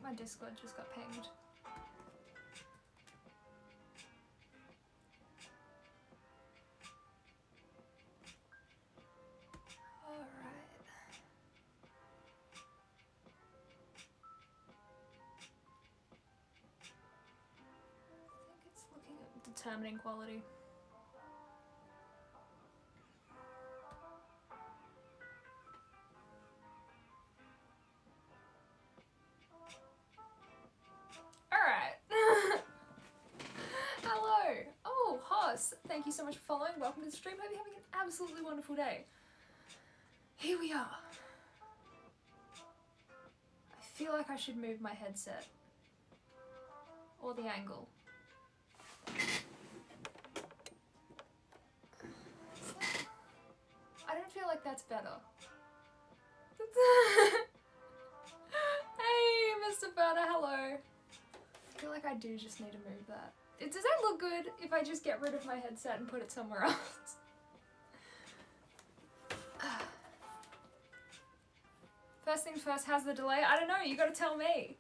My Discord just got pinged. Alright. I think it's looking at determining quality. Hello! Oh, Hoss, thank you so much for following. Welcome to the stream. Hope you're having an absolutely wonderful day. Here we are. I feel like I should move my headset. Or the angle. I don't feel like that's better. Hey, Mr. Burner, hello. I feel like I do just need to move that. Does that look good if I just get rid of my headset and put it somewhere else? First things first, how's the delay? I don't know, you gotta tell me.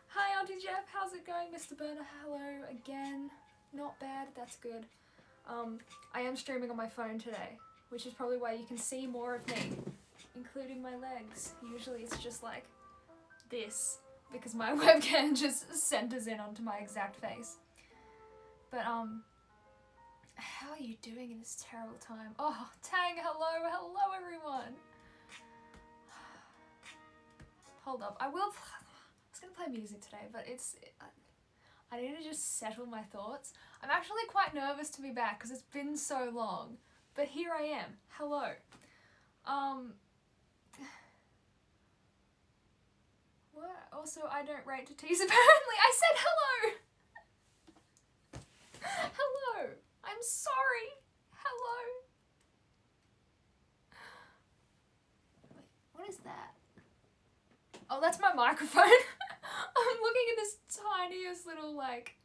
Hi Auntie Jeff, how's it going? Mr. Burner, hello again. Not bad, that's good. I am streaming on my phone today, which is probably why you can see more of me, including my legs. Usually it's just like this, because my webcam just centers in onto my exact face. But how are you doing in this terrible time? Oh, Tang, hello everyone. Hold up, I was gonna play music today, but I need to just settle my thoughts. I'm actually quite nervous to be back because it's been so long, but here I am. Hello. What? Also, I don't rate to tease. Apparently, I said hello. Hello. I'm sorry. Hello. Wait, what is that? Oh, that's my microphone. I'm looking at this tiniest little, like,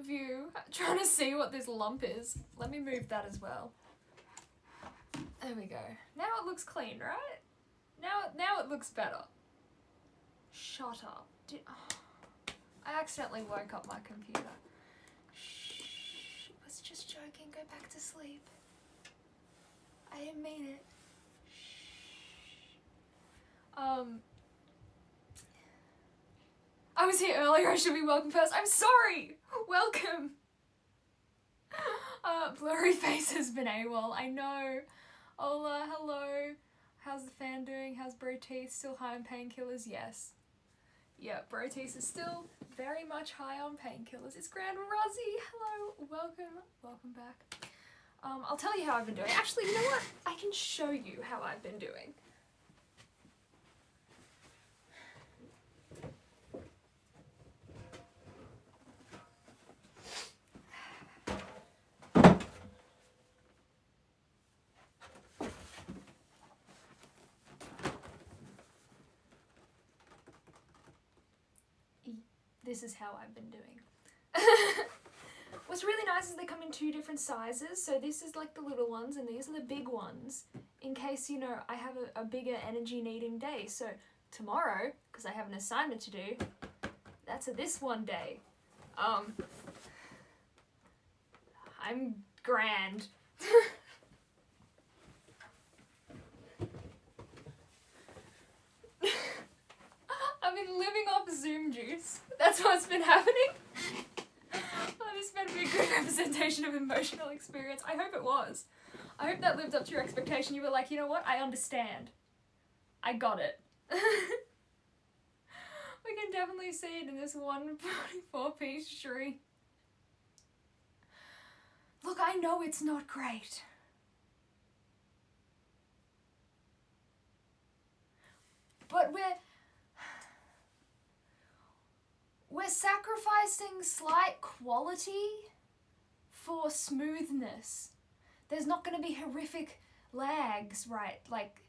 view, trying to see what this lump is. Let me move that as well. There we go. Now it looks clean, right? Now it looks better. Shut up. I accidentally woke up my computer. Shh, I was just joking. Go back to sleep. I didn't mean it. Shh. I was here earlier. I should be welcome first. I'm sorry. Welcome. Blurry face has been AWOL. I know. Ola, hello. How's the fan doing? How's Bro Teeth? Still high on painkillers? Yes. Yeah, Bro Teeth is still very much high on painkillers. It's Grand Rozzy. Hello. Welcome back. I'll tell you how I've been doing. Actually, you know what? I can show you how I've been doing. This is how I've been doing. What's really nice is they come in 2 different sizes. So this is like the little ones and these are the big ones. In case, you know, I have a bigger energy needing day. So tomorrow, because I have an assignment to do, that's this one day. I'm grand. I've been living off Zoom juice. That's what's been happening. Oh, this better be a good representation of emotional experience. I hope it was. I hope that lived up to your expectation. You were like, you know what? I understand. I got it. We can definitely see it in this 144-piece tree. Look, I know it's not great. But we're sacrificing slight quality for smoothness. There's not going to be horrific lags, right? Like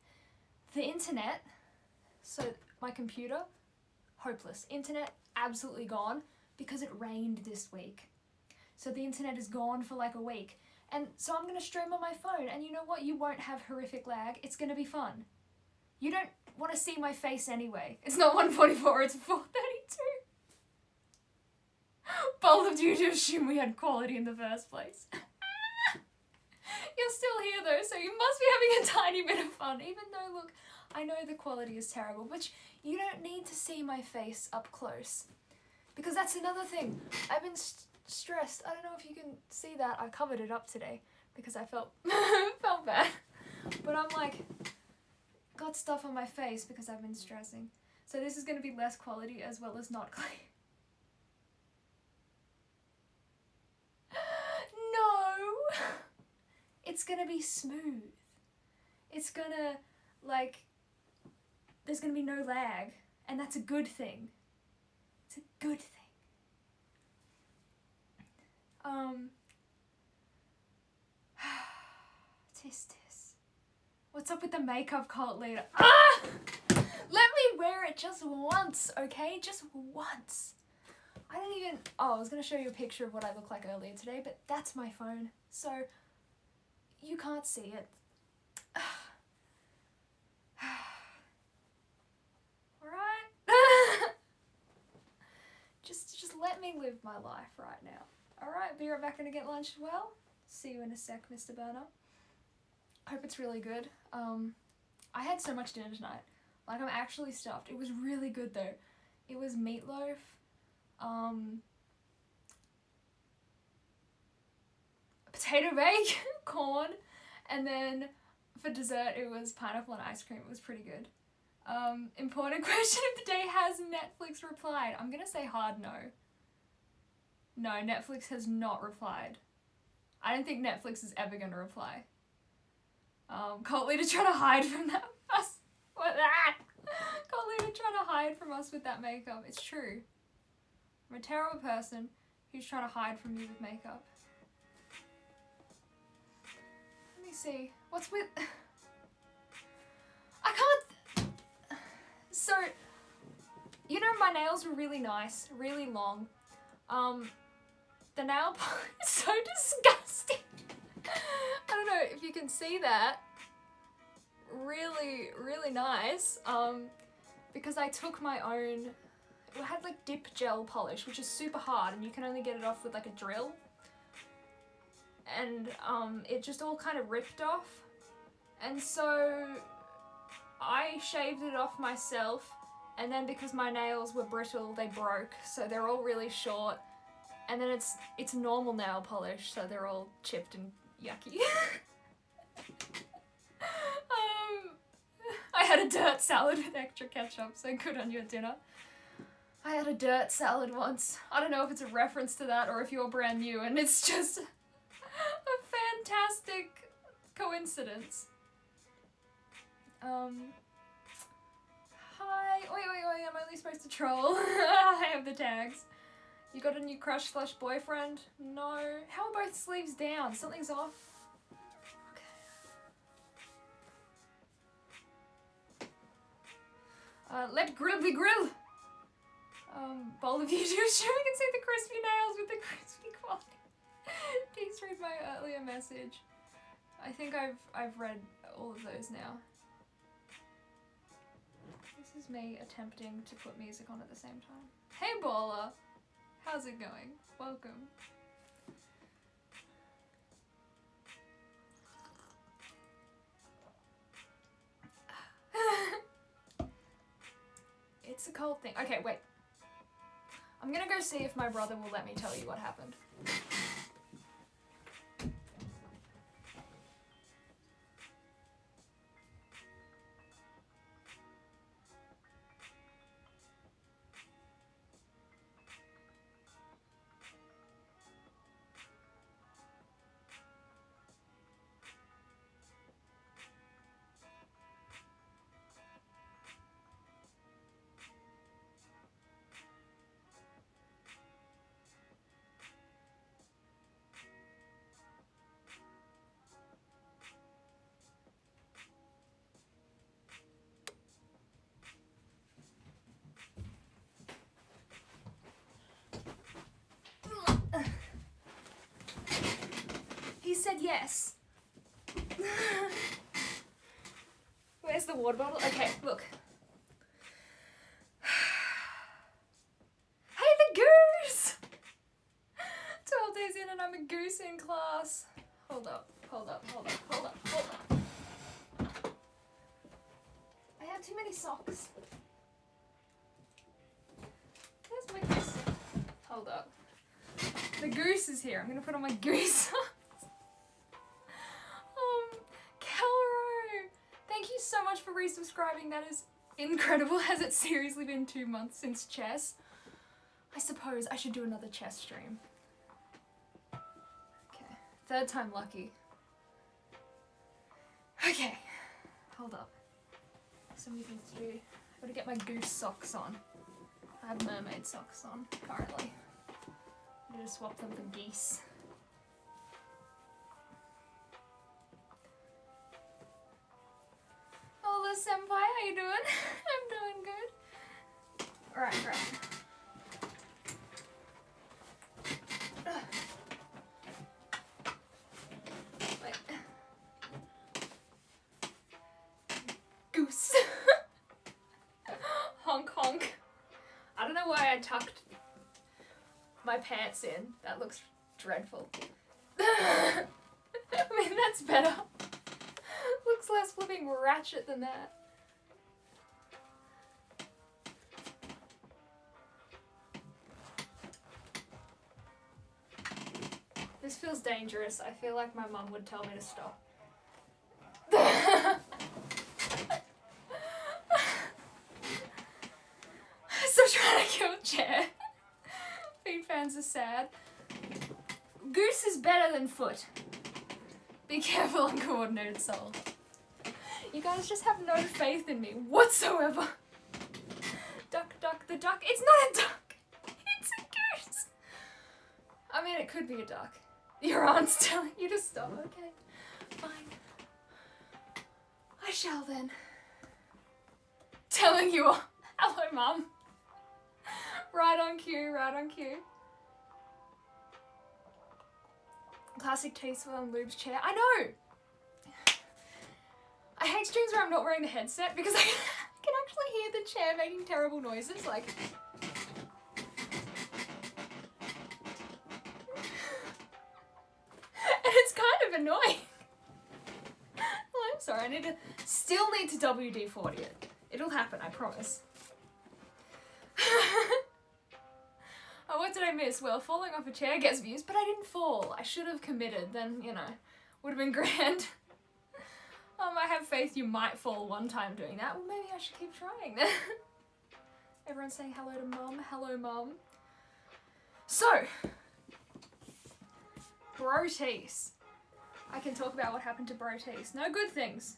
the internet, so my computer, hopeless. Internet, absolutely gone because it rained this week. So the internet is gone for like a week. And so I'm going to stream on my phone and you know what? You won't have horrific lag. It's going to be fun. want to see my face anyway. It's not 144, it's 432. Bold of you to assume we had quality in the first place. You're still here though, so you must be having a tiny bit of fun, even though, look, I know the quality is terrible, but you don't need to see my face up close. Because that's another thing. I've been stressed. I don't know if you can see that. I covered it up today because I felt bad. But I'm like, got stuff on my face because I've been stressing. So this is going to be less quality as well as not clear. No! It's going to be smooth. It's going to, like, there's going to be no lag. And that's a good thing. It's a good thing. Tis. What's up with the makeup cult leader? Ah! Let me wear it just once, okay? Just once. I don't even... Oh, I was going to show you a picture of what I looked like earlier today, but that's my phone. So, you can't see it. Alright? Just let me live my life right now. Alright, be right back and get lunch as well. See you in a sec, Mr. Burner. Hope it's really good. I had so much dinner tonight. Like, I'm actually stuffed. It was really good though. It was meatloaf, potato bake, corn, and then for dessert it was pineapple and ice cream. It was pretty good. Important question of the day, has Netflix replied? I'm gonna say hard no. No, Netflix has not replied. I don't think Netflix is ever gonna reply. Cult leader trying to hide from that us. What that? Cult leader trying to hide from us with that makeup. It's true. I'm a terrible person who's trying to hide from you with makeup. Let me see. What's with... I can't... So, you know, my nails were really nice, really long. The nail polish is so disgusting. I don't know if you can see that. Really, really nice. Because I took my own, it had like dip gel polish, which is super hard and you can only get it off with like a drill. And it just all kind of ripped off. And so I shaved it off myself, and then because my nails were brittle, they broke, so they're all really short. And then it's normal nail polish, so they're all chipped and yucky. I had a dirt salad with extra ketchup, so good on your dinner. I had a dirt salad once. I don't know if it's a reference to that or if you're brand new and it's just a fantastic coincidence. Hi. Oi, I'm only supposed to troll. I have the tags. You got a new crush/boyfriend? No. How are both sleeves down? Something's off. Okay. Let grill be grill. Bowl of you too. Sure, we can see the crispy nails with the crispy quality. Please read my earlier message. I think I've read all of those now. This is me attempting to put music on at the same time. Hey Baller! How's it going? Welcome. It's a cold thing. Okay, wait. I'm gonna go see if my brother will let me tell you what happened. He said yes. Where's the water bottle? Okay, look. I'm a goose in class. Hold up. I have too many socks. Where's my goose? Hold up. The goose is here. I'm gonna put on my goose socks. Calro, thank you so much for resubscribing. That is incredible. Has it seriously been 2 months since chess? I suppose I should do another chess stream. Okay, 3rd time lucky. Okay, hold up. Some things to do. I've got to get my goose socks on. I have mermaid socks on currently. I'm gonna swap them for geese. Hola senpai, how you doing? I'm doing good. Alright. Wait. Goose. Honk honk. I don't know why I tucked my pants in. That looks dreadful. I mean, that's better. Looks less flipping ratchet than that. This feels dangerous. I feel like my mum would tell me to stop. Still trying to kill chair. Feet fans are sad. Goose is better than foot. Be careful, uncoordinated soul. You guys just have no faith in me whatsoever. Duck, duck, the duck. It's not a duck. It's a goose. I mean, it could be a duck. Your aunt's telling you to stop. Okay, fine. I shall then. Telling you all. Hello, Mum. Right on cue, right on cue. Classic tasteful and lube's chair. I know! I hate streams where I'm not wearing the headset because I can actually hear the chair making terrible noises, like... And it's kind of annoying. Well, I'm sorry, I still need to WD-40 it. It'll happen, I promise. Oh, what did I miss? Well, falling off a chair gets views, but I didn't fall. I should have committed, then, you know, would have been grand. I have faith you might fall one time doing that. Well, maybe I should keep trying then. Everyone's saying hello to Mum. Hello, Mum. So, Brotees. I can talk about what happened to Brotees. No good things.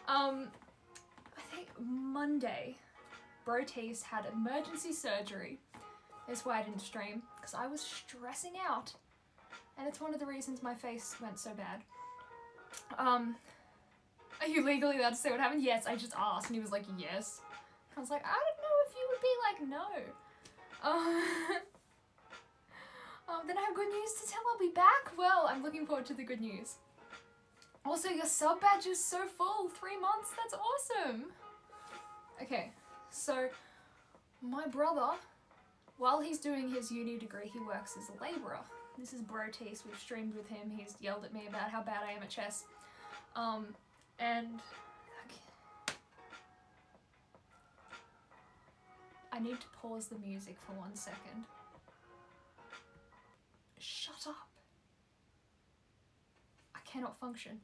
I think Monday, Brotees had emergency surgery. That's why I didn't stream, because I was stressing out. And it's one of the reasons my face went so bad. Are you legally allowed to say what happened? Yes, I just asked, and he was like, yes. I was like, I don't know if you would be like, no. Then I have good news to tell. I'll be back. Well, I'm looking forward to the good news. Also, your sub badge is so full. 3 months. That's awesome. Okay, so my brother, while he's doing his uni degree, he works as a labourer. This is Brotees. We've streamed with him. He's yelled at me about how bad I am at chess. And okay. I need to pause the music for 1 second. Shut up. I cannot function.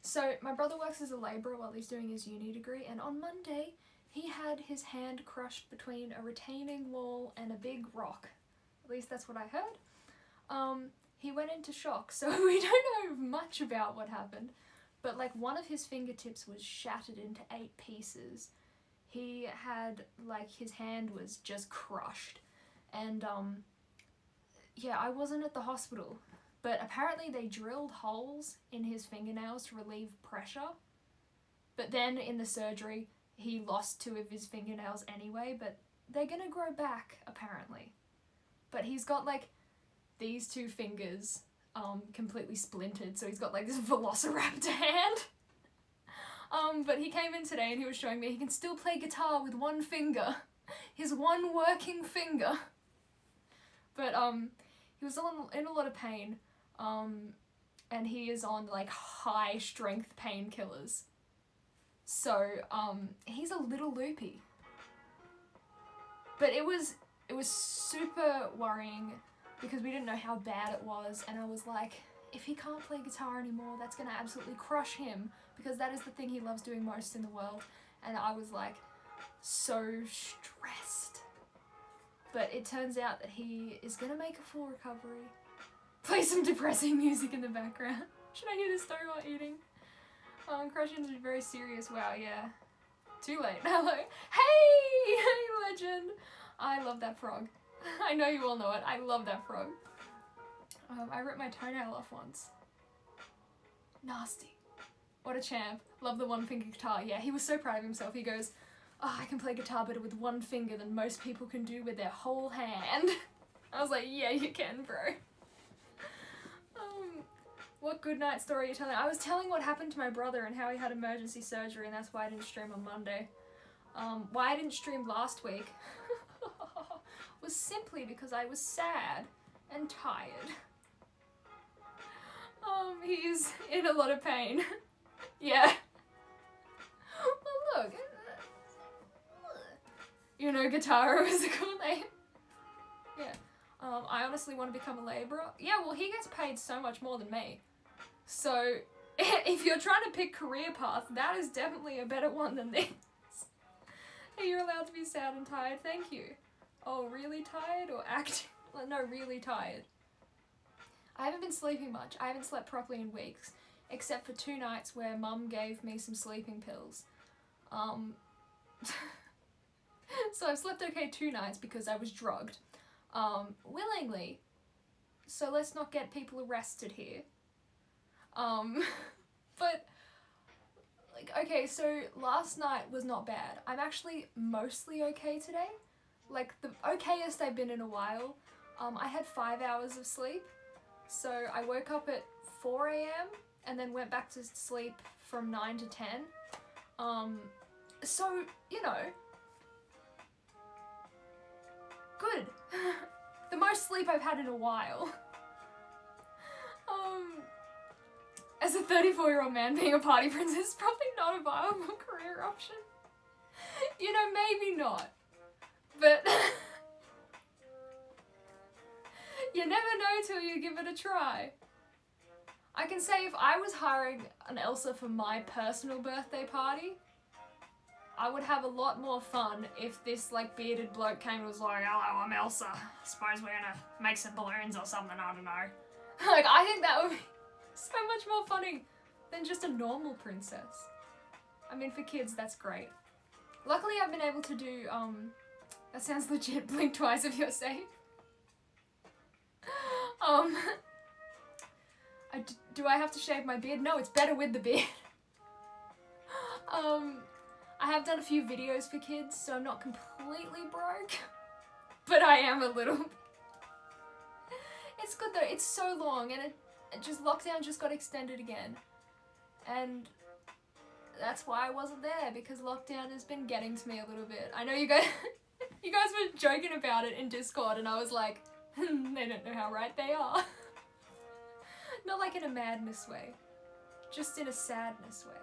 So my brother works as a labourer while he's doing his uni degree, and on Monday he had his hand crushed between a retaining wall and a big rock. At least that's what I heard. He went into shock, so we don't know much about what happened, but like one of his fingertips was shattered into 8 pieces. He had, like, his hand was just crushed, and yeah, I wasn't at the hospital, but apparently they drilled holes in his fingernails to relieve pressure, but then in the surgery he lost 2 of his fingernails anyway, but they're gonna grow back apparently. But he's got like these 2 fingers completely splintered, so he's got like this velociraptor hand. But he came in today and he was showing me he can still play guitar with 1 finger. his one working finger. But he was in a lot of pain, and he is on like high strength painkillers. So he's a little loopy. But it was super worrying because we didn't know how bad it was, and I was like, if he can't play guitar anymore, that's gonna absolutely crush him, because that is the thing he loves doing most in the world. And I was like so stressed. But it turns out that he is gonna make a full recovery. Play some depressing music in the background. Should I hear this story while eating? Crushing is very serious. Wow, yeah. Too late. Hello. Hey! Hey, legend! I love that frog. I know you all know it. I love that frog. I ripped my toenail off once. Nasty. What a champ. Love the one finger guitar. Yeah, he was so proud of himself. He goes, oh, I can play guitar better with one finger than most people can do with their whole hand. I was like, yeah, you can, bro. What good night story are you telling? I was telling what happened to my brother and how he had emergency surgery, and that's why I didn't stream on Monday. Why I didn't stream last week was simply because I was sad and tired. He's in a lot of pain. Yeah. Well, look. You know, guitar is a cool name. Yeah. I honestly want to become a labourer. Yeah, well, he gets paid so much more than me. So, if you're trying to pick career path, that is definitely a better one than this. Hey, you're allowed to be sad and tired. Thank you. Oh, really tired or acting? No, really tired. I haven't been sleeping much. I haven't slept properly in weeks, except for 2 nights where Mum gave me some sleeping pills. So I've slept okay 2 nights because I was drugged. Willingly. So let's not get people arrested here. But, like, okay, so last night was not bad. I'm actually mostly okay today. Like, the okayest I've been in a while. I had 5 hours of sleep. So I woke up at 4 a.m. and then went back to sleep from 9 to 10. So, you know, good. The most sleep I've had in a while. As a 34-year-old man, being a party princess is probably not a viable career option. You know, maybe not. But you never know till you give it a try. I can say if I was hiring an Elsa for my personal birthday party, I would have a lot more fun if this, like, bearded bloke came and was like, hello, I'm Elsa. Suppose we're gonna make some balloons or something, I don't know. Like, I think that would be so much more funny than just a normal princess. I mean, for kids, that's great. Luckily, I've been able to do, that sounds legit, blink twice if you're safe. Do I have to shave my beard? No, it's better with the beard. I have done a few videos for kids, so I'm not completely broke, but I am a little. It's good though, it's so long, and it just, lockdown just got extended again. And that's why I wasn't there, because lockdown has been getting to me a little bit. I know you guys, you guys were joking about it in Discord, and I was like, they don't know how right they are. Not like in a madness way, just in a sadness way.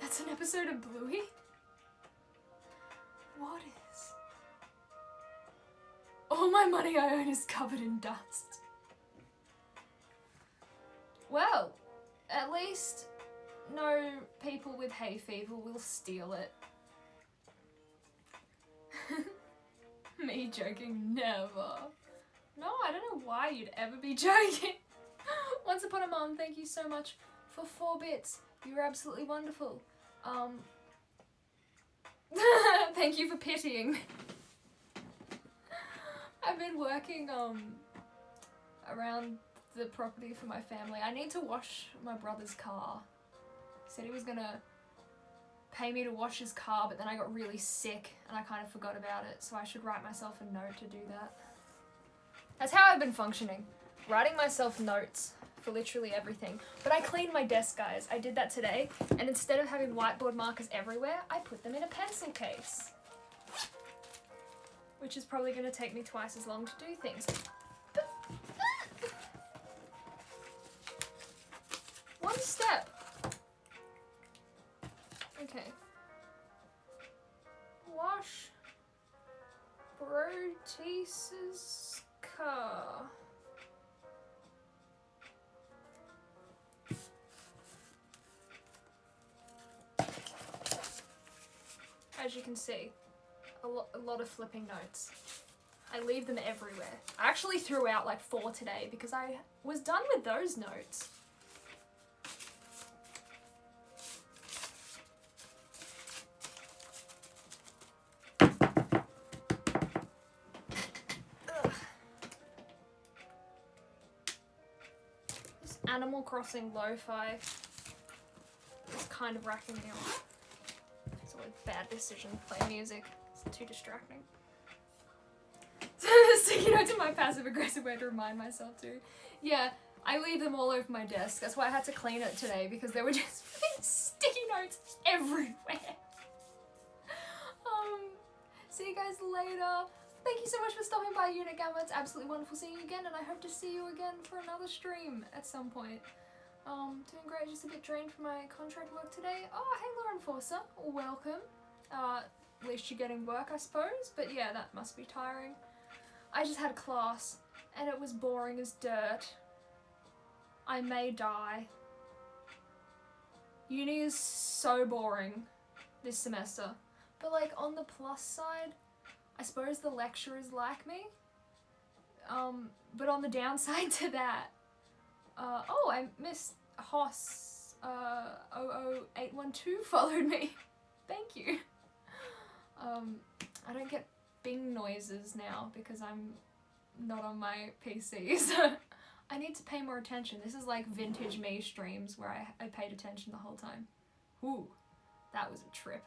That's an episode of Bluey? What is? All my money I own is covered in dust. Well, at least no people with hay fever will steal it. Me joking, never. No, I don't know why you'd ever be joking. Once upon a mom, thank you so much for 4 bits. You were absolutely wonderful. Thank you for pitying me. I've been working around the property for my family. I need to wash my brother's car. He said he was gonna pay me to wash his car, but then I got really sick and I kind of forgot about it, so I should write myself a note to do that. That's how I've been functioning. Writing myself notes for literally everything. But I cleaned my desk, guys. I did that today. And instead of having whiteboard markers everywhere, I put them in a pencil case. Which is probably going to take me twice as long to do things. One step. Okay. Wash Brotese's car. As you can see, a lot of flipping notes. I leave them everywhere. I actually threw out like 4 today because I was done with those notes. Ugh. This Animal Crossing lo-fi is kind of racking me up. It's always a bad decision to play music. It's too distracting. Sticky notes in my passive-aggressive way to remind myself to. Yeah, I leave them all over my desk. That's why I had to clean it today, because there were just sticky notes everywhere. See you guys later. Thank you so much for stopping by, Unit Gamma. It's absolutely wonderful seeing you again, and I hope to see you again for another stream at some point. Doing great, just a bit drained from my contract work today. Oh, hey Law Enforcer, welcome. At least you're getting work, I suppose, but yeah, that must be tiring. I just had a class, and it was boring as dirt. I may die. Uni is so boring this semester. But like, on the plus side, I suppose the lecturers like me. But on the downside to that, oh, I missed Hoss 00812 followed me. Thank you. I don't get Bing noises now because I'm not on my PC, so I need to pay more attention. This is like vintage me streams where I paid attention the whole time. Ooh, that was a trip.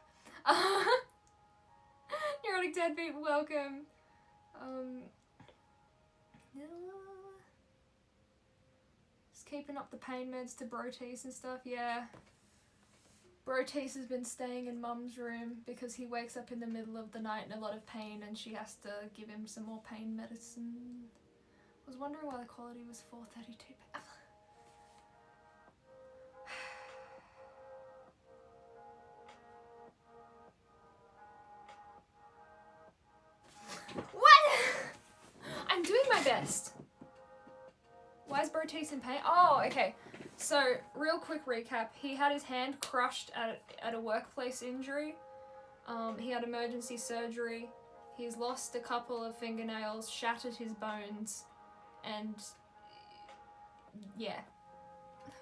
Neurotic Deadbeat, welcome. Just keeping up the pain meds to Brotese and stuff, yeah. Brotese has been staying in Mum's room because he wakes up in the middle of the night in a lot of pain and she has to give him some more pain medicine. I was wondering why the quality was 432. What? I'm doing my best. Why is Brotese in pain? Oh, okay. So, real quick recap. He had his hand crushed at a workplace injury. He had emergency surgery. He's lost a couple of fingernails, shattered his bones, and yeah.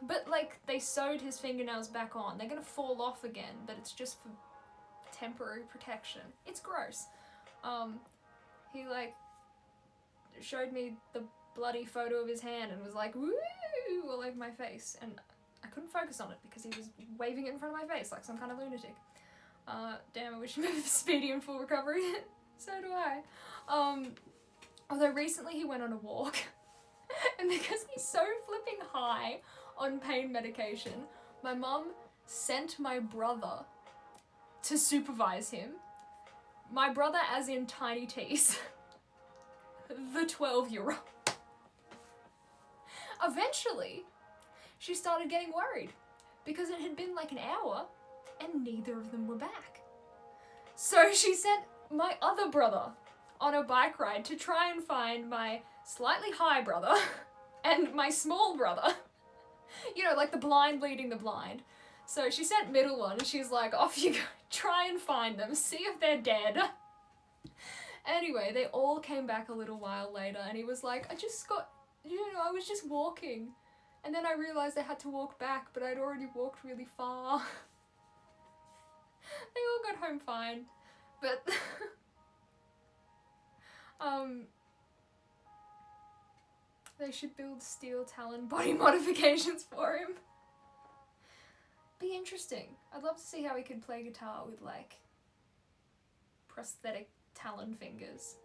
But like, they sewed his fingernails back on. They're gonna fall off again, but it's just for temporary protection. It's gross. He like showed me the bloody photo of his hand and was like, woo, all over my face, and I couldn't focus on it because he was waving it in front of my face like some kind of lunatic. Damn, I wish he moved speedy and full recovery. So do I. Although recently he went on a walk, and because he's so flipping high on pain medication, my mum sent my brother to supervise him. My brother as in Tiny Tease. The 12-year-old. Eventually, she started getting worried because it had been like an hour and neither of them were back. So she sent my other brother on a bike ride to try and find my slightly high brother and my small brother. You know, like the blind leading the blind. So she sent middle one and she's like, off you go, try and find them, see if they're dead. Anyway, they all came back a little while later and he was like, I was just walking. And then I realised I had to walk back, but I'd already walked really far. They all got home fine. But, they should build Steel Talon body modifications for him. Be interesting. I'd love to see how he could play guitar with, like, prosthetic talon fingers.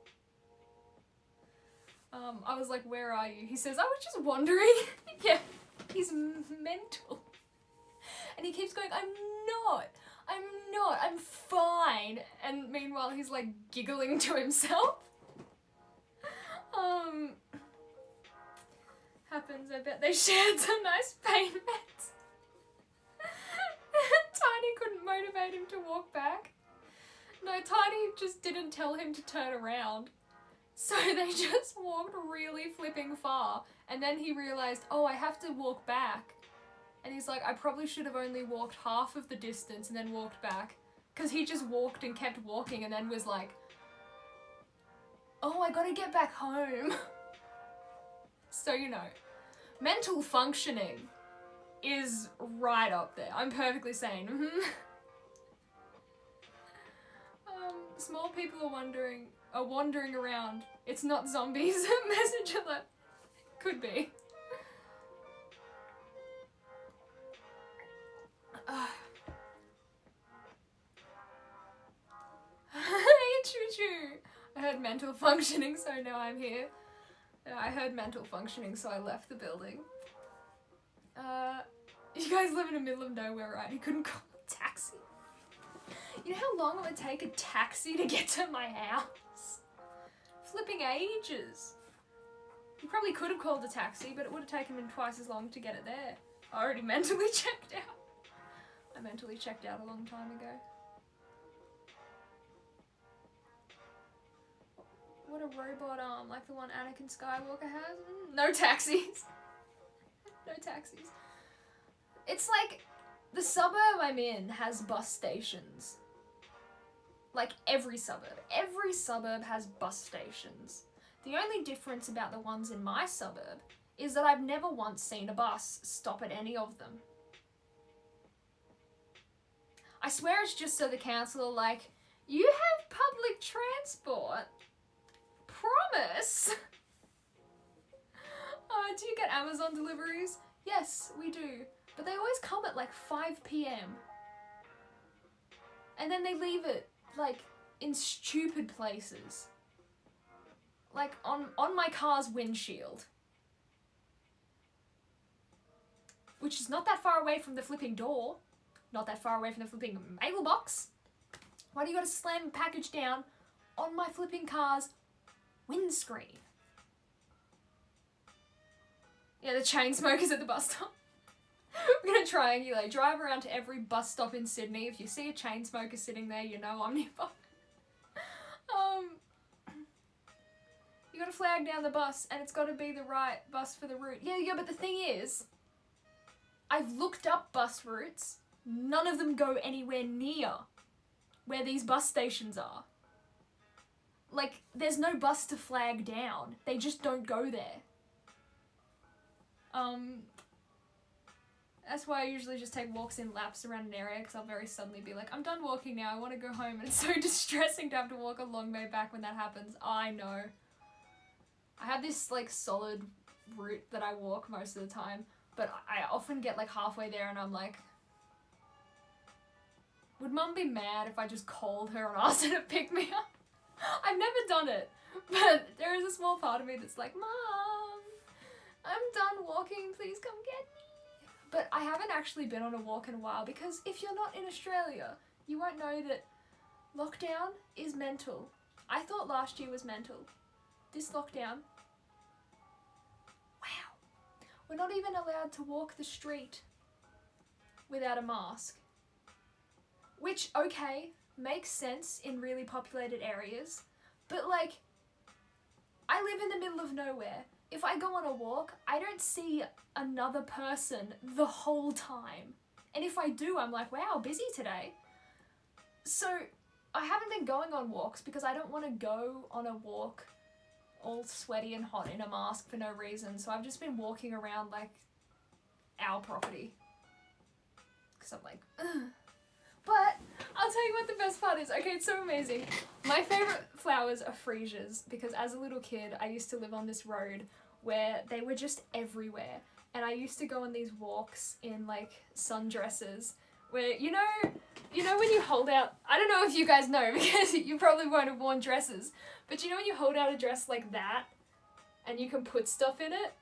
I was like, where are you? He says, I was just wandering. Yeah, He's mental. And he keeps going, I'm not, I'm fine. And meanwhile, he's like giggling to himself. Happens, I bet they shared some nice pain meds. Tiny couldn't motivate him to walk back. No, Tiny just didn't tell him to turn around. So they just walked really flipping far. And then he realised, oh, I have to walk back. And he's like, I probably should have only walked half of the distance and then walked back. Because he just walked and kept walking and then was like, oh, I gotta get back home. So, you know, mental functioning is right up there. I'm perfectly sane. Small people are wandering around. It's not zombies. Message alert. Could be. Hey, choo-choo. I heard mental functioning, so now I'm here. I heard mental functioning, so I left the building. You guys live in the middle of nowhere, right? You couldn't call a taxi. You know how long it would take a taxi to get to my house? Flipping ages. You probably could have called a taxi, but it would have taken him twice as long to get it there. I already mentally checked out. I mentally checked out a long time ago. What a robot arm, like the one Anakin Skywalker has. No taxis. No taxis. It's like, the suburb I'm in has bus stations. Like every suburb. Every suburb has bus stations. The only difference about the ones in my suburb is that I've never once seen a bus stop at any of them. I swear it's just so the council are like, you have public transport? Promise? Do you get Amazon deliveries? Yes, we do. But they always come at like 5 PM. And then they leave it, like, in stupid places. Like, on my car's windshield. Which is not that far away from the flipping door. Not that far away from the flipping mailbox. Why do you gotta slam a package down on my flipping car's windscreen? Yeah, the chain smokers at the bus stop. We're gonna triangulate. Drive around to every bus stop in Sydney. If you see a chain smoker sitting there, you know I'm nearby. You gotta flag down the bus, and it's gotta be the right bus for the route. Yeah, but the thing is, I've looked up bus routes. None of them go anywhere near where these bus stations are. Like, there's no bus to flag down. They just don't go there. That's why I usually just take walks in laps around an area, because I'll very suddenly be like, I'm done walking now, I want to go home, and it's so distressing to have to walk a long way back when that happens. I know. I have this, like, solid route that I walk most of the time, but I often get, like, halfway there and I'm like, would Mum be mad if I just called her and asked her to pick me up? I've never done it, but there is a small part of me that's like, Mum, I'm done walking, please come get me. But I haven't actually been on a walk in a while, because if you're not in Australia, you won't know that lockdown is mental. I thought last year was mental. This lockdown, wow. We're not even allowed to walk the street without a mask. Which, okay, makes sense in really populated areas, but like, I live in the middle of nowhere. If I go on a walk, I don't see another person the whole time. And if I do, I'm like, wow, busy today. So I haven't been going on walks because I don't want to go on a walk all sweaty and hot in a mask for no reason. So I've just been walking around like our property. Because I'm like, ugh. But I'll tell you what the best part is. Okay, it's so amazing. My favourite flowers are freesias, because as a little kid, I used to live on this road where they were just everywhere. And I used to go on these walks in like sundresses where, you know when you hold out, I don't know if you guys know because you probably won't have worn dresses, but you know when you hold out a dress like that and you can put stuff in it?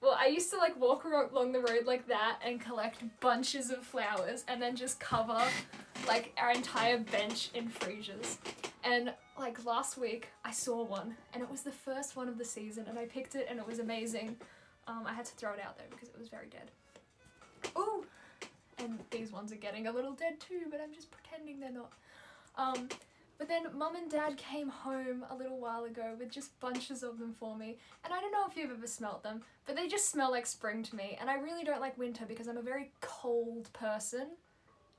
Well, I used to like walk along the road like that and collect bunches of flowers and then just cover like our entire bench in freesias. And like last week I saw one and it was the first one of the season and I picked it and it was amazing. I had to throw it out though because it was very dead. Ooh! And these ones are getting a little dead too, but I'm just pretending they're not. But then Mum and Dad came home a little while ago with just bunches of them for me. And I don't know if you've ever smelt them, but they just smell like spring to me. And I really don't like winter because I'm a very cold person.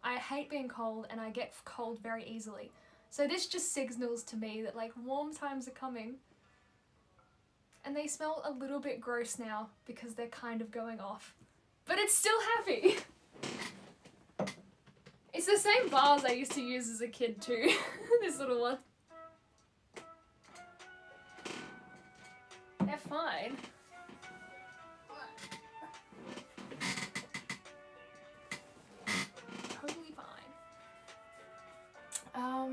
I hate being cold and I get cold very easily. So this just signals to me that like warm times are coming. And they smell a little bit gross now because they're kind of going off. But it's still happy. It's the same vase I used to use as a kid too. This little one. They're fine. Totally fine. There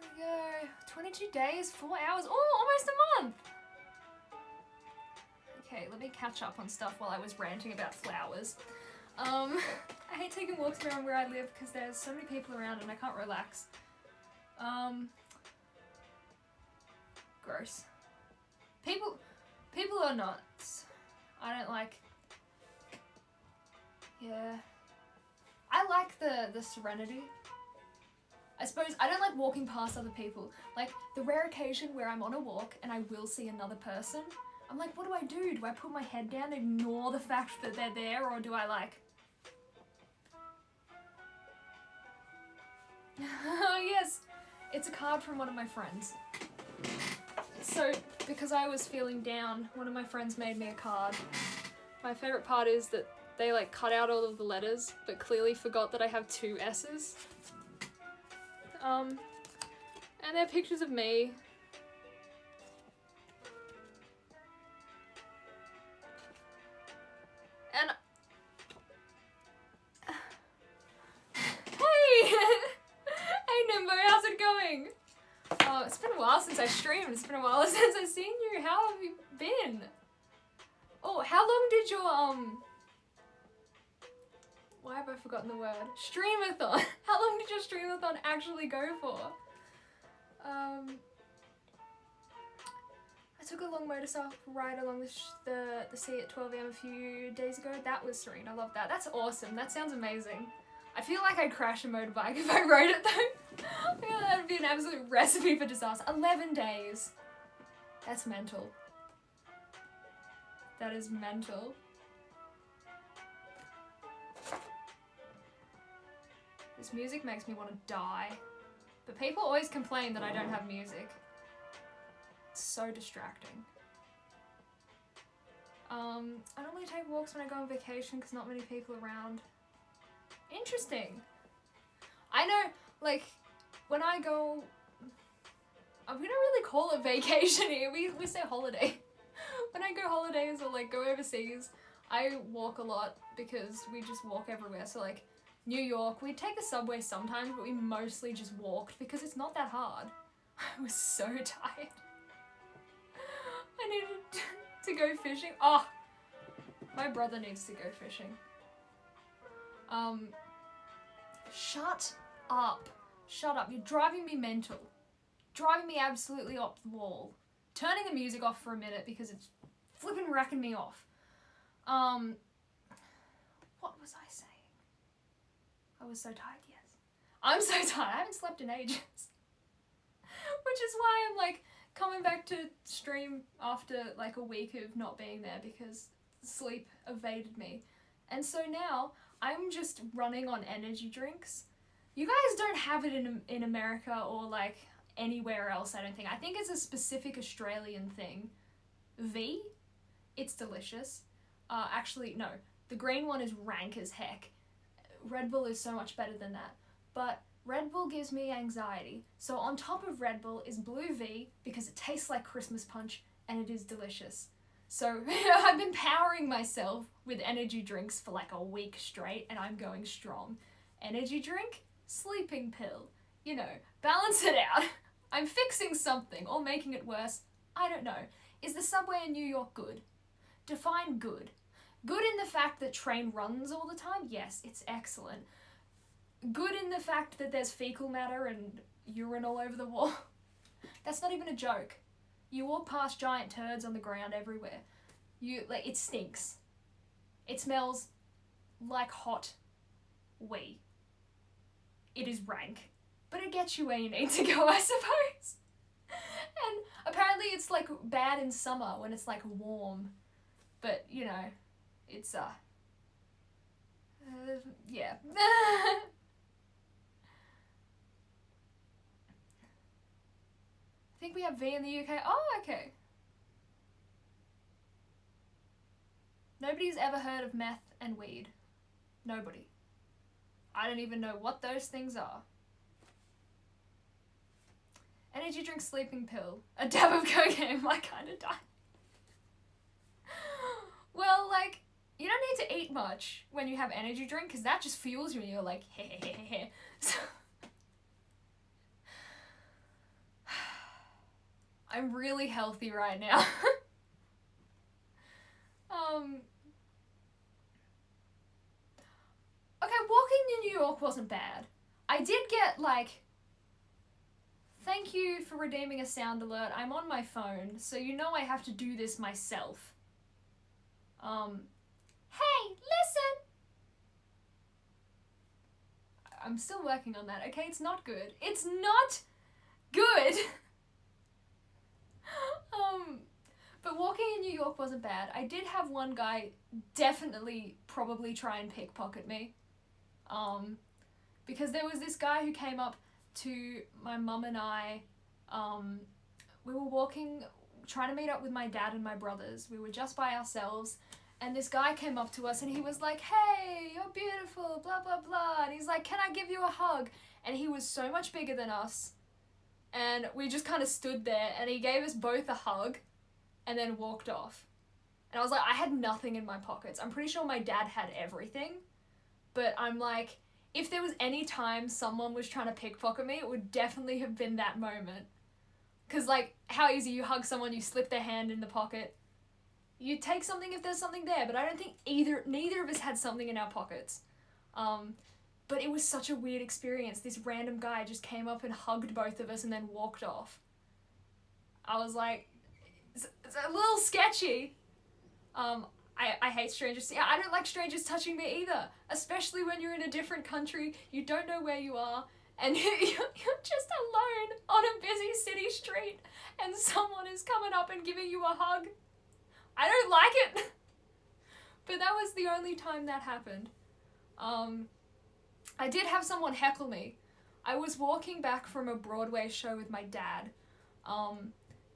we go. 22 days, 4 hours. Oh, almost a month! Okay, let me catch up on stuff while I was ranting about flowers. I hate taking walks around where I live because there's so many people around and I can't relax. Gross. People are nuts. I don't like... Yeah. I like the serenity. I suppose I don't like walking past other people. Like, the rare occasion where I'm on a walk and I will see another person, I'm like, what do I do? Do I put my head down, ignore the fact that they're there, or do I like... Yes, it's a card from one of my friends. So, because I was feeling down, one of my friends made me a card. My favourite part is that they like cut out all of the letters, but clearly forgot that I have 2 S's. And they're pictures of me. And... Hey! Hey Nimbo, how's it going? Oh, it's been a while since I streamed. It's been a while since I've seen you. How have you been? Oh, how long did your, why have I forgotten the word? Streamathon! How long did your streamathon actually go for? I took a long motorcycle ride along the sea at 12 AM a few days ago. That was serene. I love that. That's awesome. That sounds amazing. I feel like I'd crash a motorbike if I rode it though. I feel like that would be an absolute recipe for disaster. 11 days. That's mental. That is mental. This music makes me want to die. But people always complain that I don't have music. It's so distracting. I normally take walks when I go on vacation because not many people around. Interesting. I know, like, when I go... we don't really call it vacation here, we say holiday. When I go holidays or like go overseas, I walk a lot because we just walk everywhere. So like New York, we take the subway sometimes, but we mostly just walked because it's not that hard. I was so tired. I needed to go fishing. Oh, my brother needs to go fishing. Shut up. Shut up. You're driving me mental. Driving me absolutely up the wall. Turning the music off for a minute because it's flipping racking me off. What was I saying? I was so tired, yes. I'm so tired. I haven't slept in ages. Which is why I'm like coming back to stream after like a week of not being there because sleep evaded me. And so now I'm just running on energy drinks. You guys don't have it in America or like anywhere else, I don't think. I think it's a specific Australian thing. V, it's delicious. Actually, no. The green one is rank as heck. Red Bull is so much better than that. But Red Bull gives me anxiety. So on top of Red Bull is Blue V because it tastes like Christmas punch and it is delicious. So I've been powering myself with energy drinks for like a week straight and I'm going strong. Energy drink, sleeping pill. You know, balance it out. I'm fixing something or making it worse. I don't know. Is the subway in New York good? define good. Good in the fact that train runs all the time? Yes, it's excellent. Good in the fact that there's fecal matter and urine all over the wall? That's not even a joke. You walk past giant turds on the ground everywhere. It stinks. It smells like hot wee. It is rank. But it gets you where you need to go, I suppose. And apparently it's like bad in summer when it's like warm. But, you know, it's, yeah. I think we have V in the UK. Oh, okay. Nobody's ever heard of meth and weed. Nobody. I don't even know what those things are. Energy drink, sleeping pill, a dab of cocaine, I kinda died. Well, like, you don't need to eat much when you have energy drink, because that just fuels you and you're like, heh heh heh heh. So, I'm really healthy right now. Okay, walking in New York wasn't bad. I did get, like, thank you for redeeming a sound alert. I'm on my phone, so you know I have to do this myself. Hey, listen! I'm still working on that, okay? It's not good. It's not good! But walking in New York wasn't bad. I did have one guy definitely probably try and pickpocket me. Because there was this guy who came up to my mum and I. We were walking, trying to meet up with my dad and my brothers. We were just by ourselves, and this guy came up to us and he was like, hey, you're beautiful, blah, blah, blah. And he's like, can I give you a hug? And he was so much bigger than us. And we just kind of stood there and he gave us both a hug and then walked off. And I was like, I had nothing in my pockets. I'm pretty sure my dad had everything. But I'm like, if there was any time someone was trying to pickpocket me, it would definitely have been that moment. Because, like, how easy you hug someone, you slip their hand in the pocket. You take something if there's something there, but I don't think neither of us had something in our pockets. But it was such a weird experience. This random guy just came up and hugged both of us and then walked off. I was like, it's a little sketchy. I hate strangers. Yeah, I don't like strangers touching me either. Especially when you're in a different country, you don't know where you are, and you're just alone on a busy city street, and someone is coming up and giving you a hug. I don't like it. But that was the only time that happened. I did have someone heckle me. I was walking back from a Broadway show with my dad,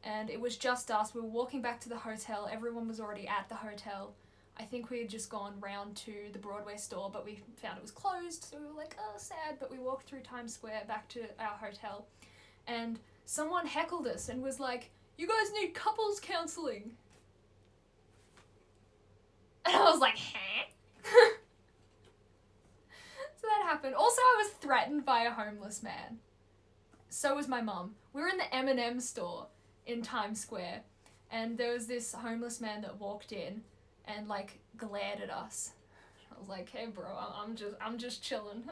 and it was just us. We were walking back to the hotel. Everyone was already at the hotel. I think we had just gone round to the Broadway store, but we found it was closed, so we were like, oh, sad. But we walked through Times Square back to our hotel, and someone heckled us and was like, you guys need couples counselling. And I was like, huh? So that happened. Also, I was threatened by a homeless man. So was my mum. We were in the M&M store in Times Square, and there was this homeless man that walked in and, like, glared at us. I was like, hey bro, I'm just chilling.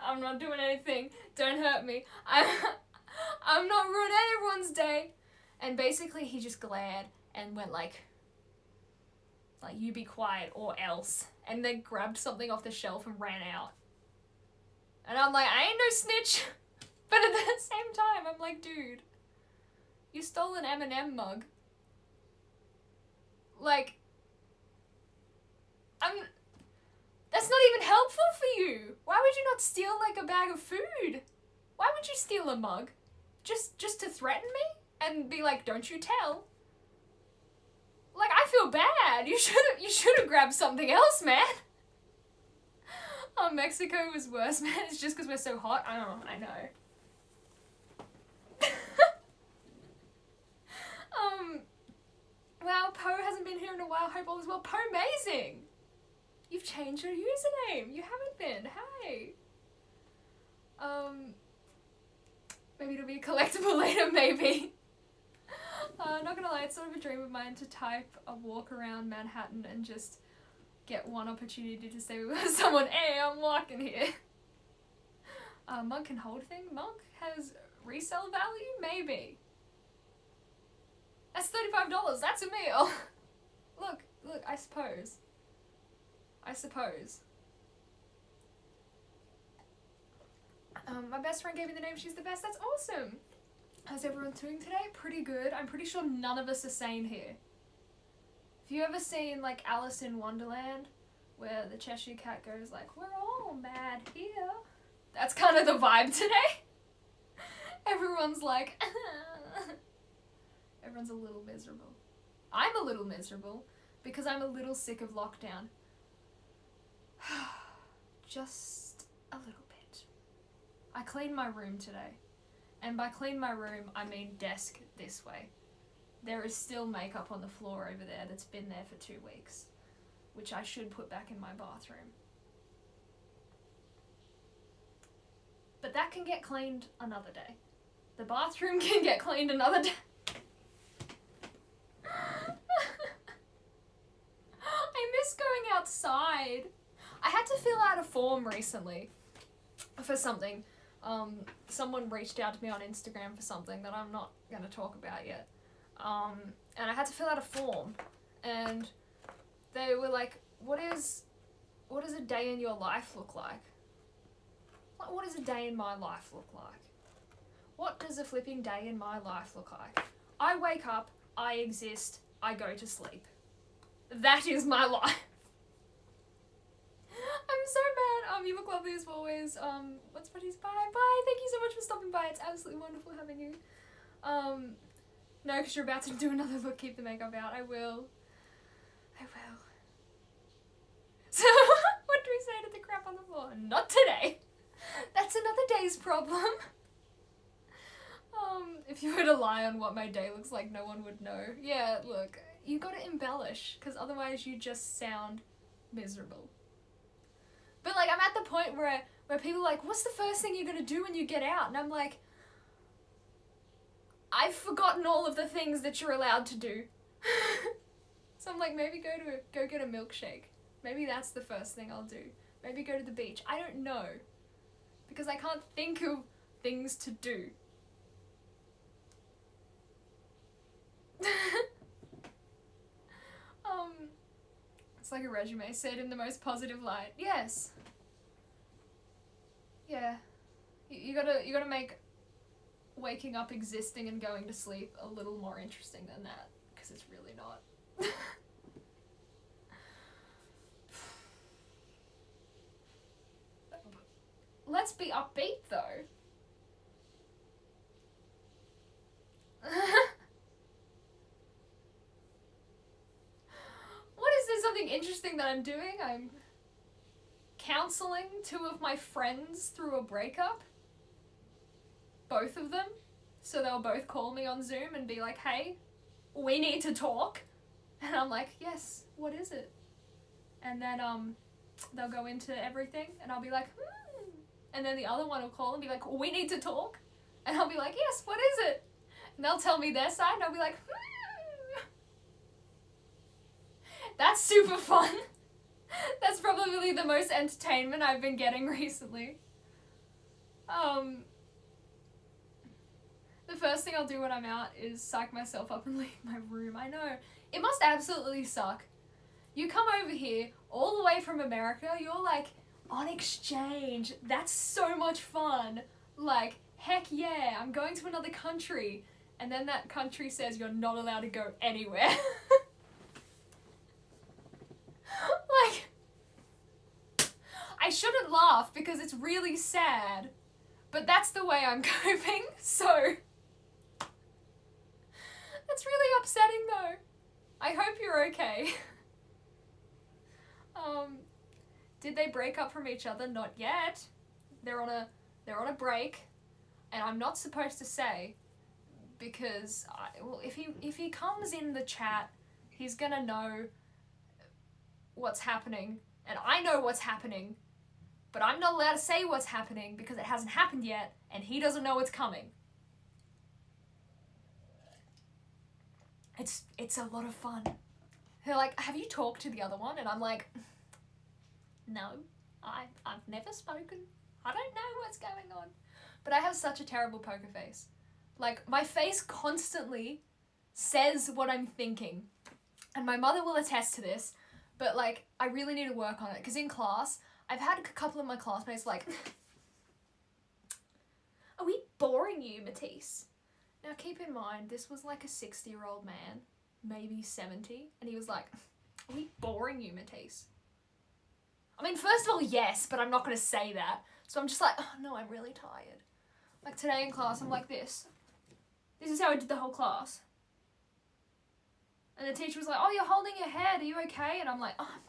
I'm not doing anything. Don't hurt me. I'm not ruining everyone's day. And basically he just glared and went like, you be quiet or else. And then grabbed something off the shelf and ran out. And I'm like, I ain't no snitch. But at the same time, I'm like, dude, you stole an M&M mug. Like, that's not even helpful for you. Why would you not steal, like, a bag of food? Why would you steal a mug? Just to threaten me? And be like, don't you tell? Like, I feel bad. You should have grabbed something else, man. Oh, Mexico was worse, man. It's just because we're so hot. Oh, I know. Wow, Poe hasn't been here in a while. Hope all is well. Poe amazing! You've changed your username. You haven't been. Hi. Maybe it'll be a collectible later, maybe. Not gonna lie, it's sort of a dream of mine to type a walk around Manhattan and just get one opportunity to say with someone, hey, I'm walking here. Mug can hold thing? Mug has resale value? Maybe. That's $35, that's a meal. Look, I suppose. My best friend gave me the name She's the Best. That's awesome. How's everyone doing today? Pretty good. I'm pretty sure none of us are sane here. Have you ever seen, like, Alice in Wonderland, where the Cheshire Cat goes like, we're all mad here? That's kind of the vibe today. Everyone's like, everyone's a little miserable. I'm a little miserable because I'm a little sick of lockdown. Just a little bit. I cleaned my room today. And by clean my room, I mean desk this way. There is still makeup on the floor over there that's been there for 2 weeks, which I should put back in my bathroom. But that can get cleaned another day. The bathroom can get cleaned another day. I miss going outside. I had to fill out a form recently for something. Someone reached out to me on Instagram for something that I'm not going to talk about yet. And I had to fill out a form. And they were like, what does a day in your life look like? Like, what does a day in my life look like? What does a flipping day in my life look like? I wake up, I exist, I go to sleep. That is my life. I'm so mad. You look lovely as always. What's buddies? Bye. Thank you so much for stopping by. It's absolutely wonderful having you. No, because you're about to do another look. Keep the makeup out. I will. So, what do we say to the crap on the floor? Not today. That's another day's problem. If you were to lie on what my day looks like, no one would know. Yeah, look, you gotta embellish, because otherwise you just sound miserable. But, like, I'm at the point where people are like, what's the first thing you're gonna do when you get out? And I'm like, I've forgotten all of the things that you're allowed to do. So I'm like, maybe go get a milkshake. Maybe that's the first thing I'll do. Maybe go to the beach. I don't know. Because I can't think of things to do. It's like a resume, say it in the most positive light. Yes. Yeah. You gotta make waking up, existing, and going to sleep a little more interesting than that, because it's really not. Let's be upbeat, though. What is there something interesting that I'm doing? I'm counseling 2 of my friends through a breakup. Both of them. So they'll both call me on Zoom and be like, hey, we need to talk. And I'm like, yes, what is it? And then they'll go into everything and I'll be like, And then the other one will call and be like, we need to talk. And I'll be like, yes, what is it? And they'll tell me their side and I'll be like, That's super fun. That's probably the most entertainment I've been getting recently. The first thing I'll do when I'm out is psych myself up and leave my room. I know. It must absolutely suck. You come over here, all the way from America, you're like, on exchange. That's so much fun. Like, heck yeah, I'm going to another country. And then that country says you're not allowed to go anywhere. Like, I shouldn't laugh because it's really sad. But that's the way I'm coping, so... That's really upsetting though. I hope you're okay. Did they break up from each other? Not yet. They're on a break, and I'm not supposed to say because if he comes in the chat, he's gonna know what's happening, and I know what's happening, but I'm not allowed to say what's happening because it hasn't happened yet, and he doesn't know it's coming. It's a lot of fun. They're like, have you talked to the other one? And I'm like, no, I've never spoken. I don't know what's going on. But I have such a terrible poker face. Like, my face constantly says what I'm thinking. And my mother will attest to this, but like, I really need to work on it. Because in class, I've had a couple of my classmates like, are we boring you, Matisse? Now keep in mind, this was like a 60-year-old man, maybe 70, and he was like, are we boring you, Matisse? I mean, first of all, yes, but I'm not going to say that. So I'm just like, oh no, I'm really tired. Like today in class, I'm like this. This is how I did the whole class. And the teacher was like, oh, you're holding your head, are you okay? And I'm like, oh, I'm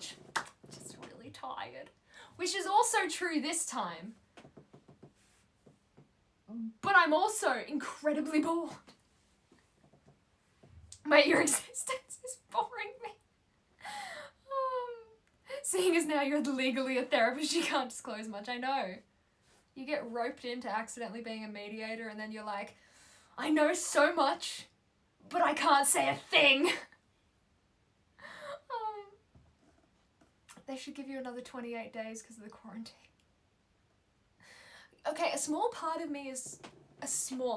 just really tired. Which is also true this time. But I'm also incredibly bored. Mate, your existence is boring me. Seeing as now you're legally a therapist, you can't disclose much. I know. You get roped into accidentally being a mediator and then you're like, I know so much, but I can't say a thing. They should give you another 28 days because of the quarantine. Okay, a small part of me is a tiny,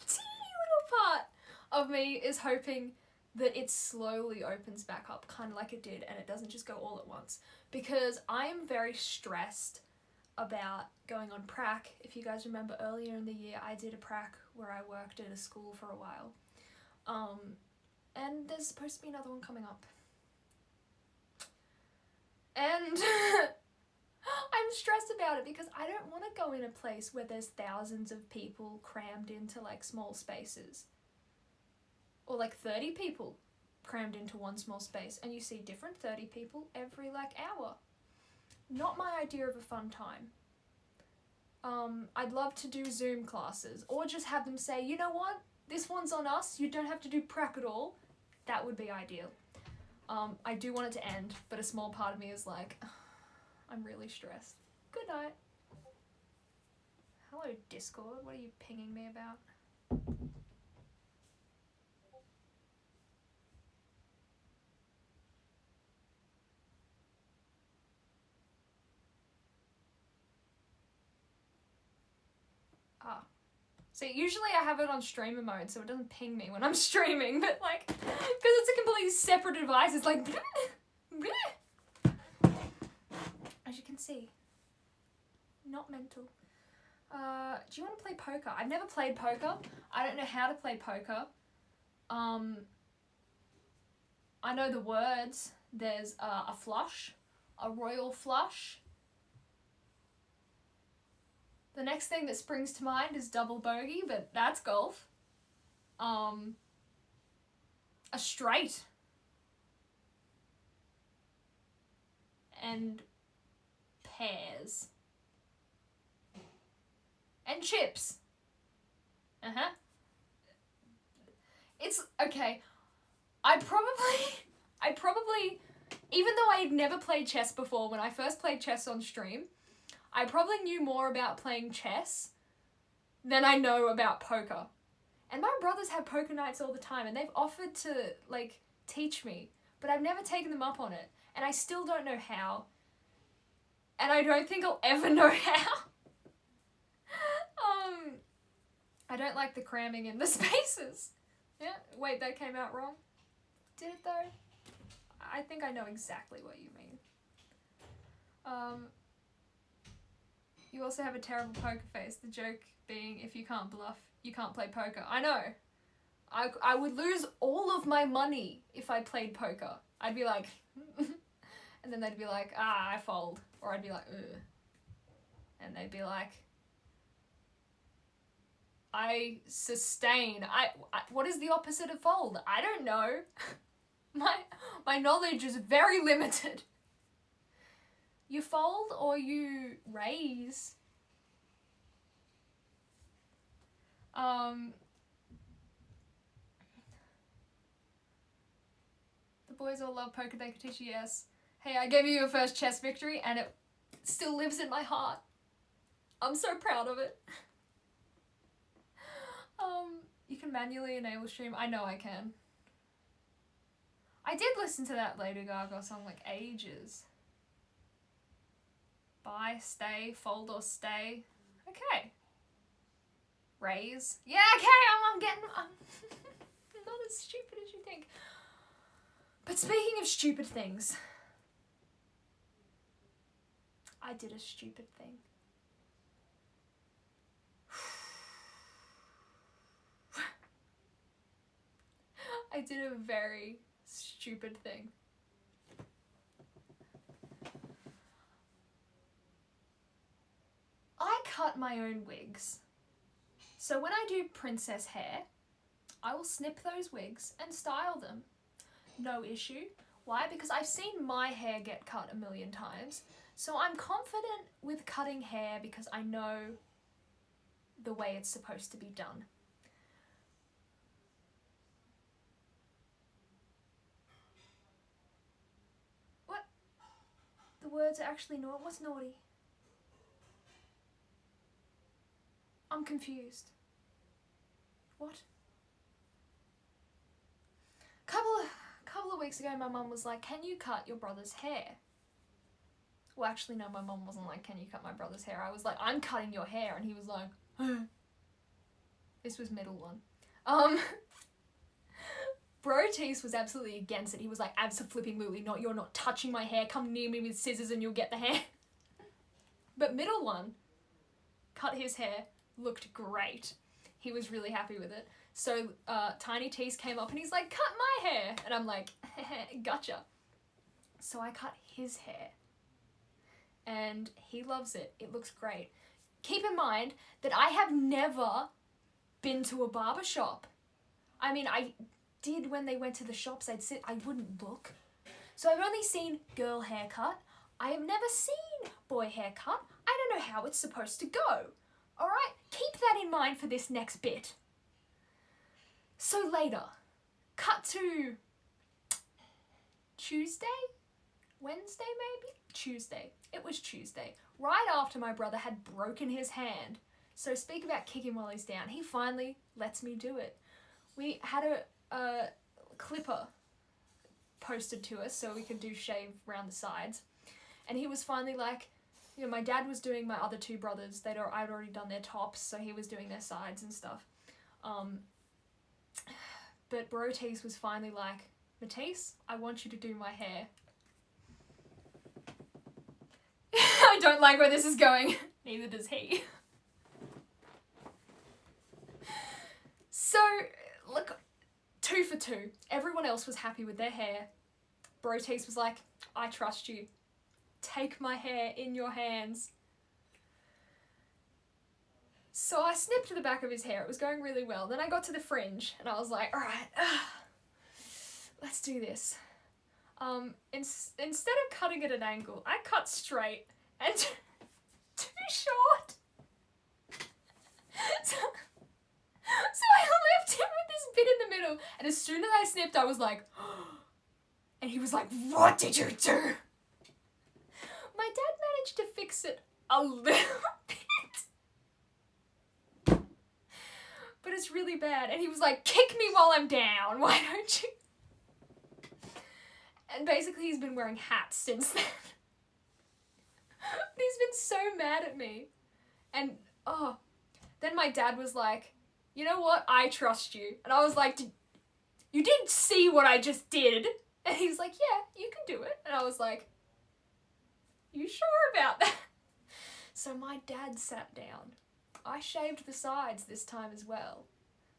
teeny little part of me is hoping that it slowly opens back up, kind of like it did, and it doesn't just go all at once. Because I am very stressed about going on prac. If you guys remember earlier in the year, I did a prac where I worked at a school for a while. And there's supposed to be another one coming up. And I'm stressed about it because I don't want to go in a place where there's thousands of people crammed into like small spaces. Or like 30 people crammed into one small space and you see different 30 people every like hour. Not my idea of a fun time. I'd love to do Zoom classes or just have them say, you know what, this one's on us, you don't have to do prac at all. That would be ideal. I do want it to end, but a small part of me is like, I'm really stressed. Good night. Hello, Discord. What are you pinging me about? Ah. See, usually I have it on streamer mode, so it doesn't ping me when I'm streaming, but like, because it's a completely separate device, it's like, as you can see, not mental. Do you want to play poker? I've never played poker. I don't know how to play poker. I know the words. There's a flush, a royal flush. The next thing that springs to mind is double bogey, but that's golf. A straight. And pairs. And chips. Uh-huh. It's, okay. I probably, even though I had never played chess before, when I first played chess on stream, I probably knew more about playing chess than I know about poker. And my brothers have poker nights all the time, and they've offered to, like, teach me, but I've never taken them up on it, and I still don't know how. And I don't think I'll ever know how. I don't like the cramming in the spaces. Yeah, wait, that came out wrong. Did it though? I think I know exactly what you mean. You also have a terrible poker face. The joke being, if you can't bluff, you can't play poker. I know. I would lose all of my money if I played poker. I'd be like, and then they'd be like, I fold. Or I'd be like, ugh. And they'd be like, I sustain. I what is the opposite of fold? I don't know. My knowledge is very limited. You fold or you raise. The boys all love poker, they could teach you, yes. Hey, I gave you your first chess victory and it still lives in my heart. I'm so proud of it. You can can manually enable stream. I know I can. I did listen to that Lady Gaga song like ages. Buy, stay, fold or stay. Okay. Raise. Yeah, okay, I'm not as stupid as you think. But speaking of stupid things, I did a stupid thing. I did a very stupid thing. I cut my own wigs. So when I do princess hair, I will snip those wigs and style them. No issue. Why? Because I've seen my hair get cut a million times. So I'm confident with cutting hair because I know the way it's supposed to be done. What? The words are actually naughty. What's naughty? I'm confused. What? Couple of weeks ago, my mum was like, "Can you cut your brother's hair?" Well, actually, no, my mum wasn't like, "Can you cut my brother's hair?" I was like, "I'm cutting your hair," and he was like, This was middle one. Bro Tease was absolutely against it. He was like, "Abso-flipping-lutely not. You're not touching my hair. Come near me with scissors and you'll get the hair." But middle one cut his hair, looked great. He was really happy with it. So Tiny Tease came up and he's like, "Cut my hair." And I'm like, "Gotcha." So I cut his hair. And he loves it. It looks great. Keep in mind that I have never been to a barber shop. I mean, I did when they went to the shops. I'd sit, I wouldn't look. So I've only seen girl haircut. I have never seen boy haircut. I don't know how it's supposed to go. All right, keep that in mind for this next bit. So later, cut to Tuesday? Wednesday maybe? Tuesday. It was Tuesday. Right after my brother had broken his hand. So speak about kicking while he's down. He finally lets me do it. We had a clipper posted to us so we could do shave around the sides. And he was finally like, you know, my dad was doing my other two brothers. I'd already done their tops, so he was doing their sides and stuff. But Bro Tease was finally like, "Matisse, I want you to do my hair." I don't like where this is going. Neither does he. So, look, 2 for 2. Everyone else was happy with their hair. Bro Tease was like, "I trust you. Take my hair in your hands." So I snipped the back of his hair. It was going really well. Then I got to the fringe and I was like, "All right, let's do this." Instead of cutting at an angle, I cut straight and too short. So I left him with this bit in the middle, and as soon as I snipped, I was like, and he was like, "What did you do?" My dad managed to fix it a little bit. But it's really bad. And he was like, "Kick me while I'm down. Why don't you?" And basically he's been wearing hats since then. He's been so mad at me. And, then my dad was like, "You know what? I trust you." And I was like, "You didn't see what I just did?" And he's like, "Yeah, you can do it." And I was like, "You sure about that?" So my dad sat down. I shaved the sides this time as well.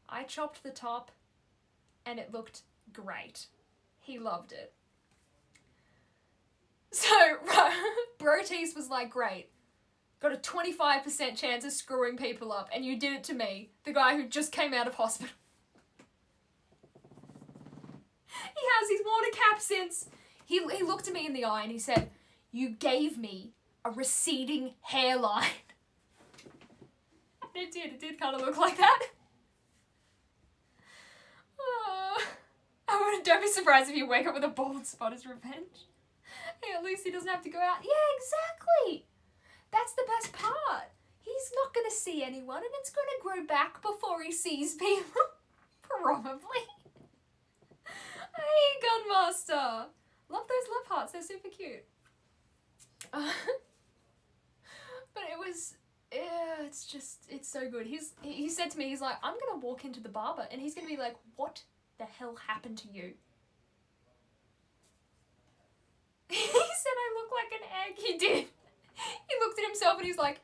I chopped the top and it looked great. He loved it. So Bro Tease was like, "Great. Got a 25% chance of screwing people up, and you did it to me, the guy who just came out of hospital." He's worn a cap since. He looked at me in the eye and he said, "You gave me a receding hairline." And it did kind of look like that. Don't be surprised if you wake up with a bald spot as revenge. Hey, at least he doesn't have to go out. Yeah, exactly. That's the best part. He's not going to see anyone and it's going to grow back before he sees people. Probably. Hey, Gunmaster! Love those love hearts, they're super cute. But it was, yeah, it's so good. He said to me, he's like, I'm gonna walk into the barber and he's gonna be like, what the hell happened to you? He said I look like an egg. He did. He looked at himself and he's like,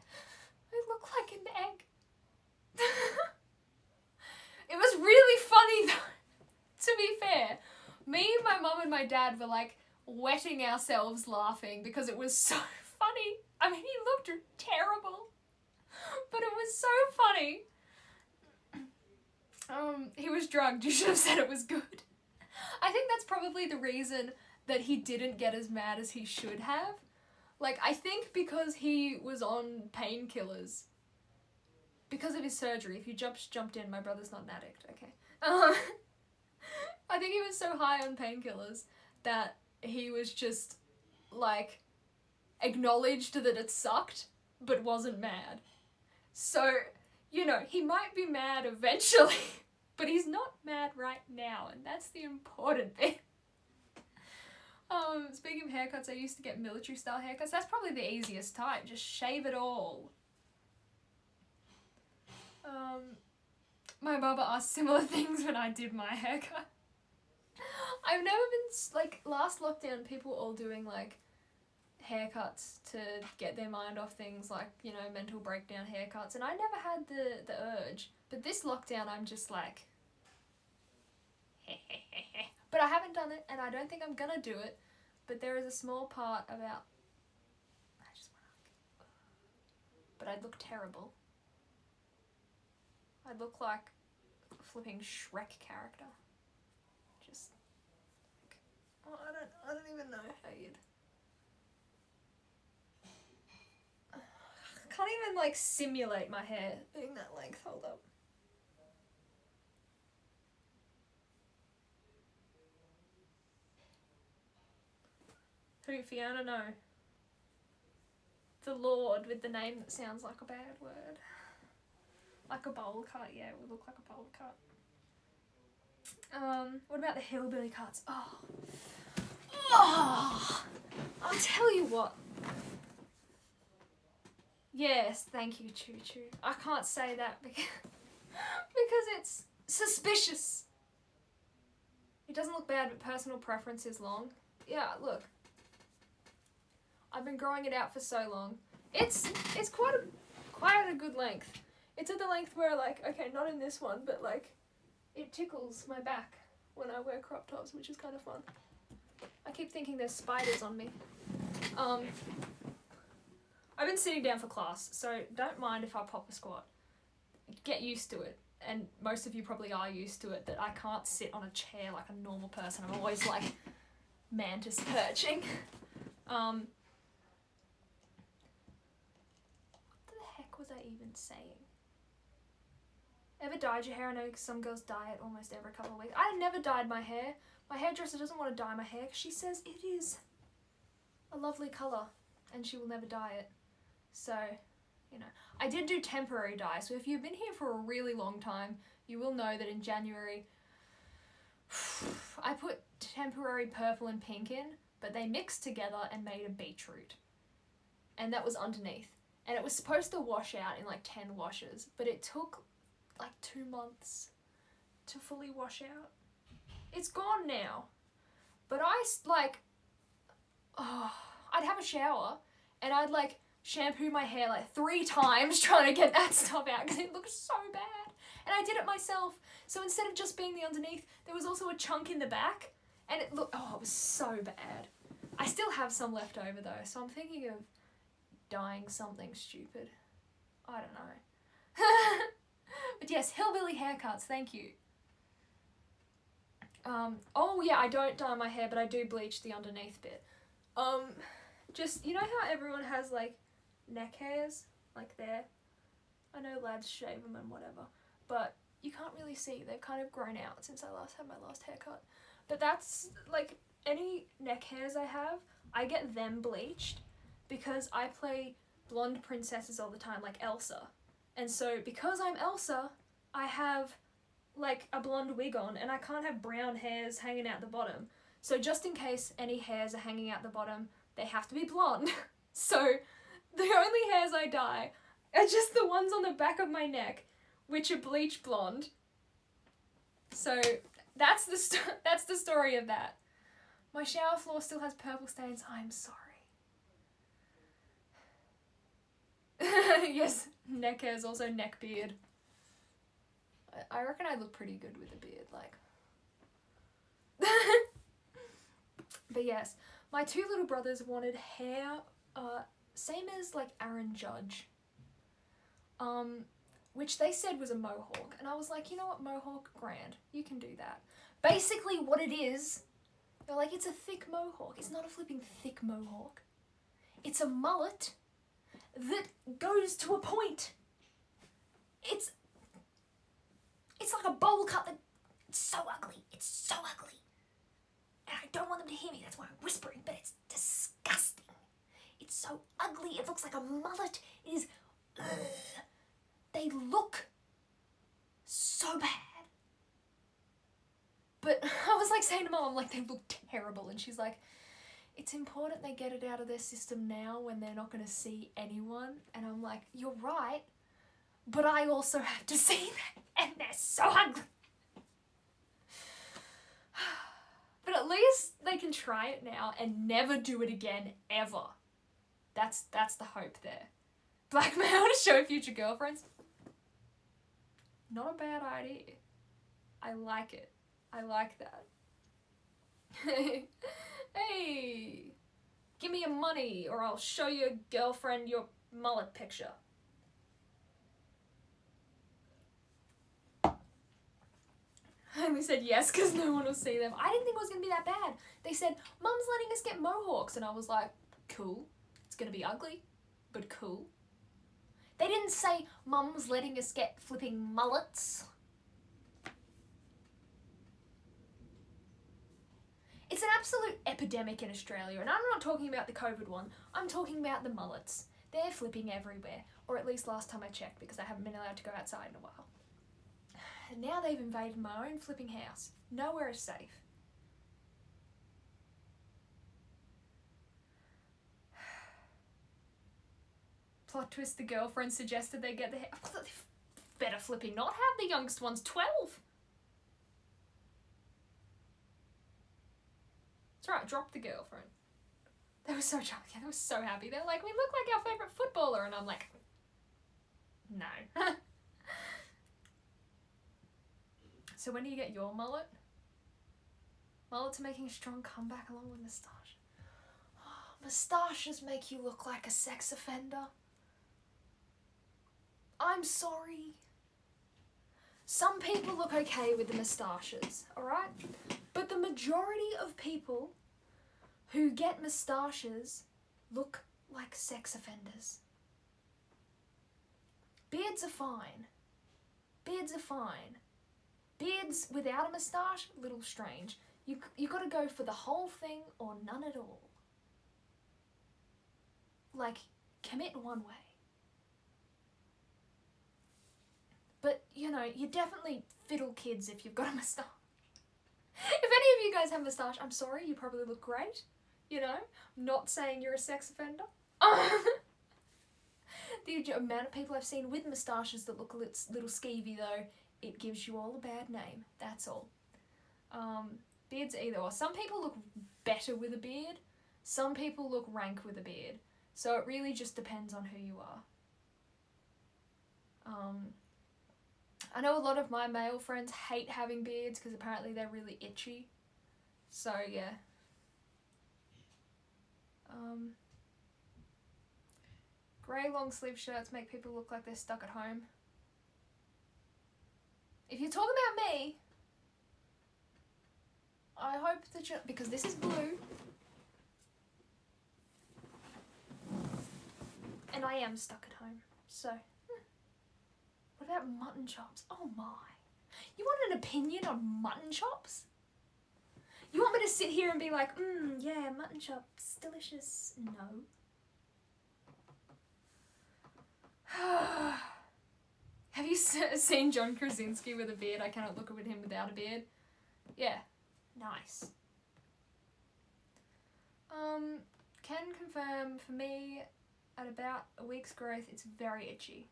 I look like an egg. It was really funny though, to be fair. Me, my mum and my dad were like wetting ourselves laughing because it was so funny. I mean, he looked terrible, but it was so funny. He was drugged. You should have said it was good. I think that's probably the reason that he didn't get as mad as he should have. Like, I think because he was on painkillers. Because of his surgery. If you jumped in, my brother's not an addict, okay. I think he was so high on painkillers that he was just, like, acknowledged that it sucked, but wasn't mad. So, you know, he might be mad eventually, but he's not mad right now, and that's the important bit. Speaking of haircuts, I used to get military style haircuts. That's probably the easiest type. Just shave it all. My barber asked similar things when I did my haircut. I've never been, like, last lockdown, people were all doing, like, haircuts to get their mind off things, like, you know, mental breakdown haircuts, and I never had the urge. But this lockdown, I'm just like, but I haven't done it, and I don't think I'm gonna do it, but there is a small part about, I just wanna, but I'd look terrible. I'd look like a flipping Shrek character. Just, like, oh, I don't even know how you'd, I can't even, like, simulate my hair being that length. Hold up. Who, Fiona? No. The Lord with the name that sounds like a bad word. Like a bowl cut, yeah, it would look like a bowl cut. What about the hillbilly cuts? Oh. I'll tell you what. Yes, thank you, Choo Choo. I can't say that because it's suspicious. It doesn't look bad, but personal preference is long. Yeah, look. I've been growing it out for so long. It's quite a good length. It's at the length where, like, okay, not in this one, but, like, it tickles my back when I wear crop tops, which is kind of fun. I keep thinking there's spiders on me. I've been sitting down for class, so don't mind if I pop a squat. Get used to it, and most of you probably are used to it, that I can't sit on a chair like a normal person. I'm always, like, mantis perching. What the heck was I even saying? Ever dyed your hair? I know some girls dye it almost every couple of weeks. I never dyed my hair. My hairdresser doesn't want to dye my hair because she says it is a lovely colour and she will never dye it. So, you know. I did do temporary dye, so if you've been here for a really long time, you will know that in January I put temporary purple and pink in, but they mixed together and made a beetroot. And that was underneath. And it was supposed to wash out in like 10 washes, but it took like 2 months to fully wash out. It's gone now. But I'd have a shower and I'd like shampoo my hair like 3 times trying to get that stuff out because it looked so bad. And I did it myself. So instead of just being the underneath, there was also a chunk in the back and it looked, oh, it was so bad. I still have some left over though, so I'm thinking of dyeing something stupid. I don't know. But yes, hillbilly haircuts, thank you. Oh yeah, I don't dye my hair, but I do bleach the underneath bit. Just, you know how everyone has like neck hairs? Like there? I know lads shave them and whatever, but you can't really see. They've kind of grown out since I last had my last haircut. But that's, like, any neck hairs I have, I get them bleached because I play blonde princesses all the time, like Elsa. And so, because I'm Elsa, I have like a blonde wig on, and I can't have brown hairs hanging out the bottom. So just in case any hairs are hanging out the bottom, they have to be blonde. So the only hairs I dye are just the ones on the back of my neck, which are bleach blonde. So that's the story of that. My shower floor still has purple stains. I'm sorry. Yes, neck hairs, also neck beard. I reckon I look pretty good with a beard, like. But yes, my two little brothers wanted hair, same as like Aaron Judge. Which they said was a mohawk. And I was like, you know what, mohawk, grand. You can do that. Basically what it is, they're like, it's a thick mohawk. It's not a flipping thick mohawk. It's a mullet that goes to a point. It's like a bowl cut that, it's so ugly. It's so ugly. And I don't want them to hear me, that's why I'm whispering, but it's disgusting. It's so ugly, it looks like a mullet. It is, ugh. They look so bad. But I was like saying to Mum, I'm like, they look terrible. And she's like, it's important they get it out of their system now when they're not going to see anyone. And I'm like, you're right. But I also have to see them. And they're so ugly. But at least they can try it now and never do it again, ever. That's the hope there. Blackmail to show future girlfriends. Not a bad idea. I like it. I like that. Hey, give me your money or I'll show your girlfriend your mullet picture. I only said yes because no one will see them. I didn't think it was going to be that bad. They said, Mum's letting us get mohawks. And I was like, cool. It's going to be ugly, but cool. They didn't say, Mum's letting us get flipping mullets. It's an absolute epidemic in Australia. And I'm not talking about the COVID one. I'm talking about the mullets. They're flipping everywhere. Or at least last time I checked because I haven't been allowed to go outside in a while. And now they've invaded my own flipping house. Nowhere is safe. Plot twist, the girlfriend suggested they get the hair. Better flipping not have the youngest one's 12. That's right, drop the girlfriend. They were so chucked. Yeah, they were so happy. They're like, we look like our favourite footballer. And I'm like, no. So when do you get your mullet? Mullets are making a strong comeback along with moustache. Oh, moustaches make you look like a sex offender. I'm sorry. Some people look okay with the moustaches, alright? But the majority of people who get moustaches look like sex offenders. Beards are fine. Beards are fine. Beards without a moustache, a little strange. You gotta go for the whole thing or none at all. Like, commit one way. But, you know, you definitely fiddle kids if you've got a moustache. If any of you guys have a moustache, I'm sorry, you probably look great. You know, I'm not saying you're a sex offender. The amount of people I've seen with moustaches that look a little skeevy though, it gives you all a bad name, that's all. Beards either or. Some people look better with a beard, some people look rank with a beard. So it really just depends on who you are. I know a lot of my male friends hate having beards because apparently they're really itchy. So yeah. Grey long sleeve shirts make people look like they're stuck at home. If you're talking about me, I hope that you, because this is blue. And I am stuck at home, so. What about mutton chops? Oh my. You want an opinion on mutton chops? You want me to sit here and be like, yeah, mutton chops, delicious? No. Have you seen John Krasinski with a beard? I cannot look at him without a beard. Yeah. Nice. Can confirm for me at about a week's growth, it's very itchy.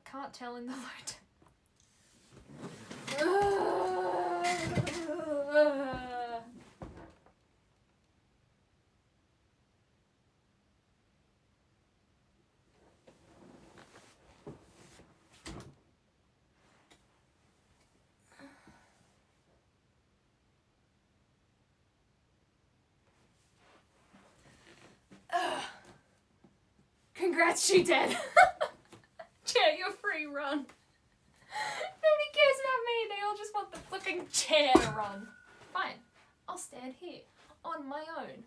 Can't tell in the light. Congrats, she dead. Chair, you're free, run. Nobody cares about me. They all just want the flipping chair to run. Fine. I'll stand here on my own.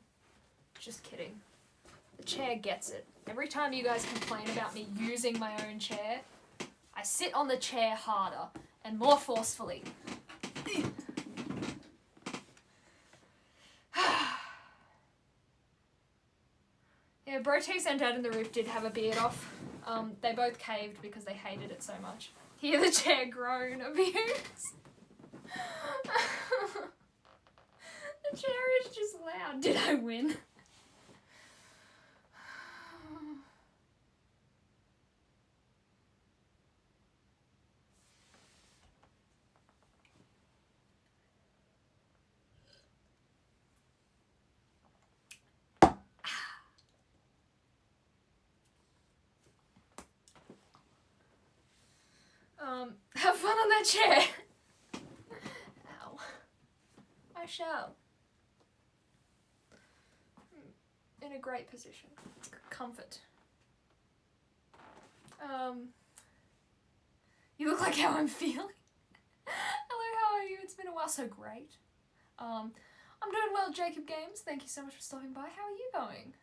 Just kidding. The chair gets it. Every time you guys complain about me using my own chair, I sit on the chair harder and more forcefully. Yeah, Bro T sent out in the roof did have a beard off. They both caved because they hated it so much. Hear the chair groan abuse. The chair is just loud. Did I win? Have fun on that chair. Ow. I shall. In a great position. Comfort. You look like how I'm feeling. Hello, how are you? It's been a while. So great. I'm doing well, Jacob Games. Thank you so much for stopping by. How are you going?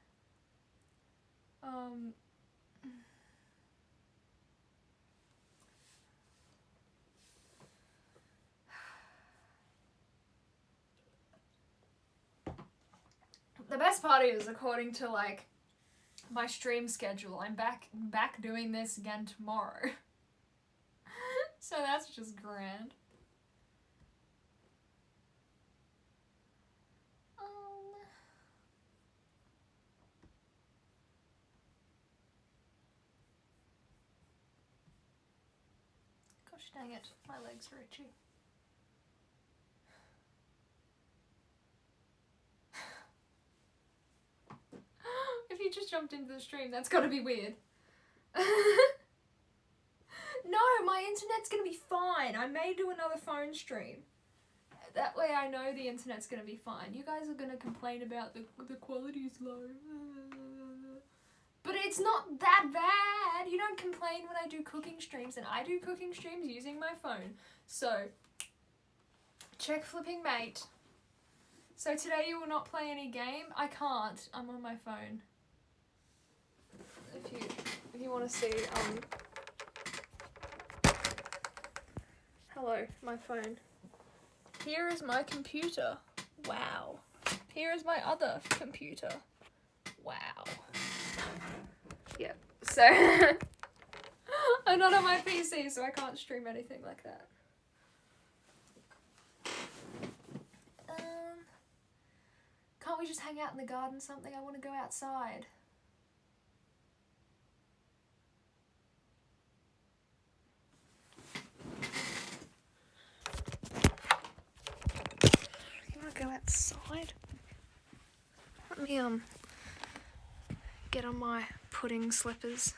The best part is, according to like my stream schedule, I'm back doing this again tomorrow. So that's just grand. Gosh dang it, my legs are itchy. If you just jumped into the stream, that's gotta be weird. No, my internet's gonna be fine. I may do another phone stream. That way I know the internet's gonna be fine. You guys are gonna complain about the quality's low. But it's not that bad. You don't complain when I do cooking streams, and I do cooking streams using my phone. So, check flipping mate. So today you will not play any game? I can't. I'm on my phone. If you want to see, hello, my phone. Here is my computer. Wow. Here is my other computer. Wow. Yep. So I'm not on my PC, so I can't stream anything like that. Can't we just hang out in the garden or something? I want to go outside. You want to go outside? Let me get on my pudding slippers.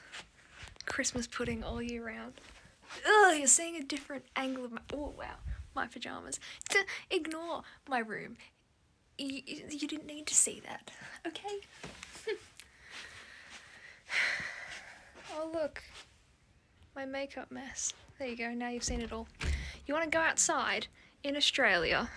Christmas pudding all year round. Ugh, you're seeing a different angle of my... Oh, wow. My pajamas. Ignore my room. You didn't need to see that, okay? Oh, look. My makeup mess. There you go, now you've seen it all. You want to go outside in Australia?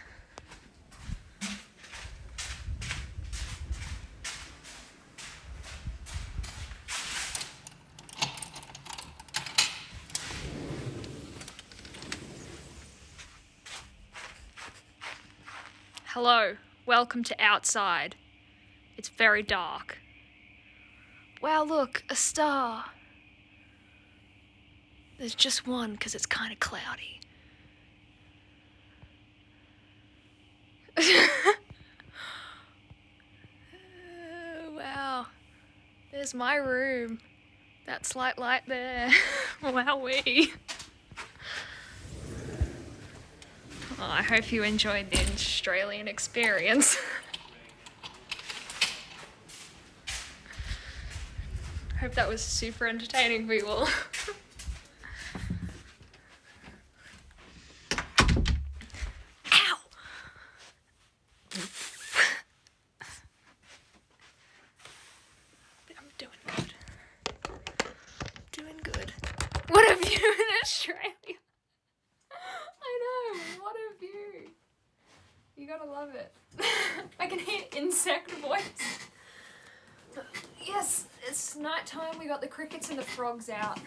Hello. Welcome to outside. It's very dark. Wow, look, a star. There's just one because it's kind of cloudy. Wow. There's my room. That slight light there. Wowee. Oh, I hope you enjoyed the Australian experience. Hope that was super entertaining for you all. Ow! I'm doing good. Doing good. What a view in Australia! I know, what a view. You gotta love it. I can hear insect voice. Yes, it's night time. We got the crickets and the frogs out.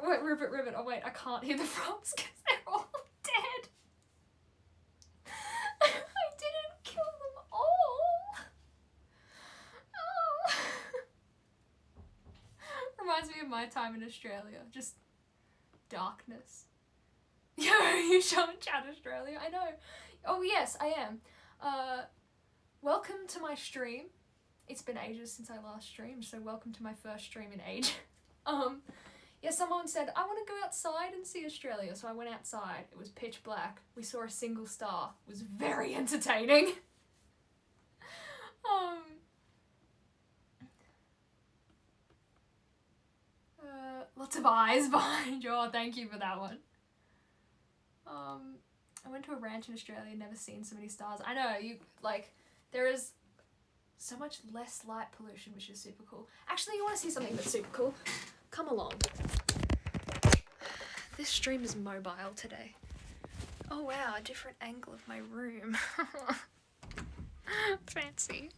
Wait, ribbit. Oh wait, I can't hear the frogs because they're all dead. I didn't kill them all. Oh. Reminds me of my time in Australia. Just darkness. Yo, you shouldn't chat Australia. I know. Oh yes, I am. Welcome to my stream. It's been ages since I last streamed, so welcome to my first stream in age. Yeah, someone said, I want to go outside and see Australia, so I went outside. It was pitch black. We saw a single star. It was very entertaining. Lots of eyes behind you. Oh, thank you for that one. I went to a ranch in Australia, never seen so many stars. I know, there is so much less light pollution, which is super cool. Actually, you want to see something that's super cool? Come along. This stream is mobile today. Oh wow, a different angle of my room. Fancy.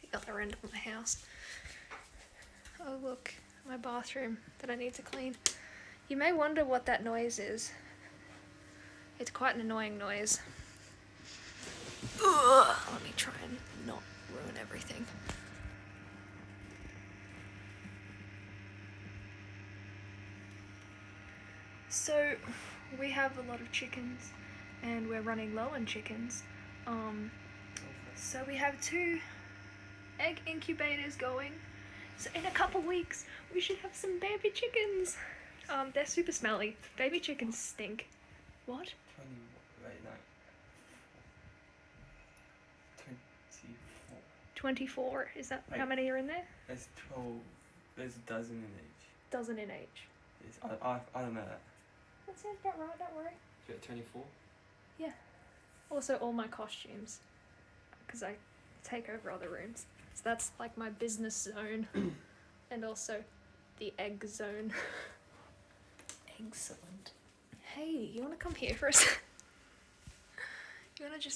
The other end of my house. Oh look, my bathroom that I need to clean. You may wonder what that noise is. It's quite an annoying noise. Ugh, let me try and not ruin everything. So, we have a lot of chickens and we're running low on chickens. So we have 2 egg incubators going. So in a couple weeks, we should have some baby chickens. They're super smelly. Baby chickens stink. What? 24. Is that how many are in there? There's 12. There's a dozen in each. Dozen in each. Yes, I don't know that. That sounds about right, don't worry. You got 24? Yeah. Also all my costumes. Because I take over other rooms. So that's like my business zone. And also the egg zone. Excellent. Hey, you want to come here for a second? You want to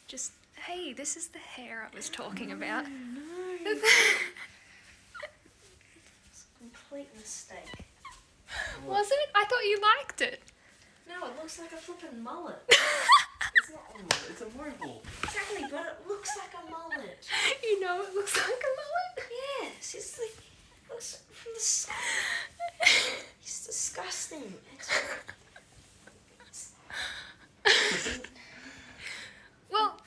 just, hey, this is the hair I was talking about. No. It's a complete mistake. Was it? I thought you liked it. No, it looks like a flippin' mullet. It's not a mullet, it's a mohawk. Exactly, but it looks like a mullet. You know it looks like a mullet? Yes, it's like, it looks from the side. It's disgusting. Well,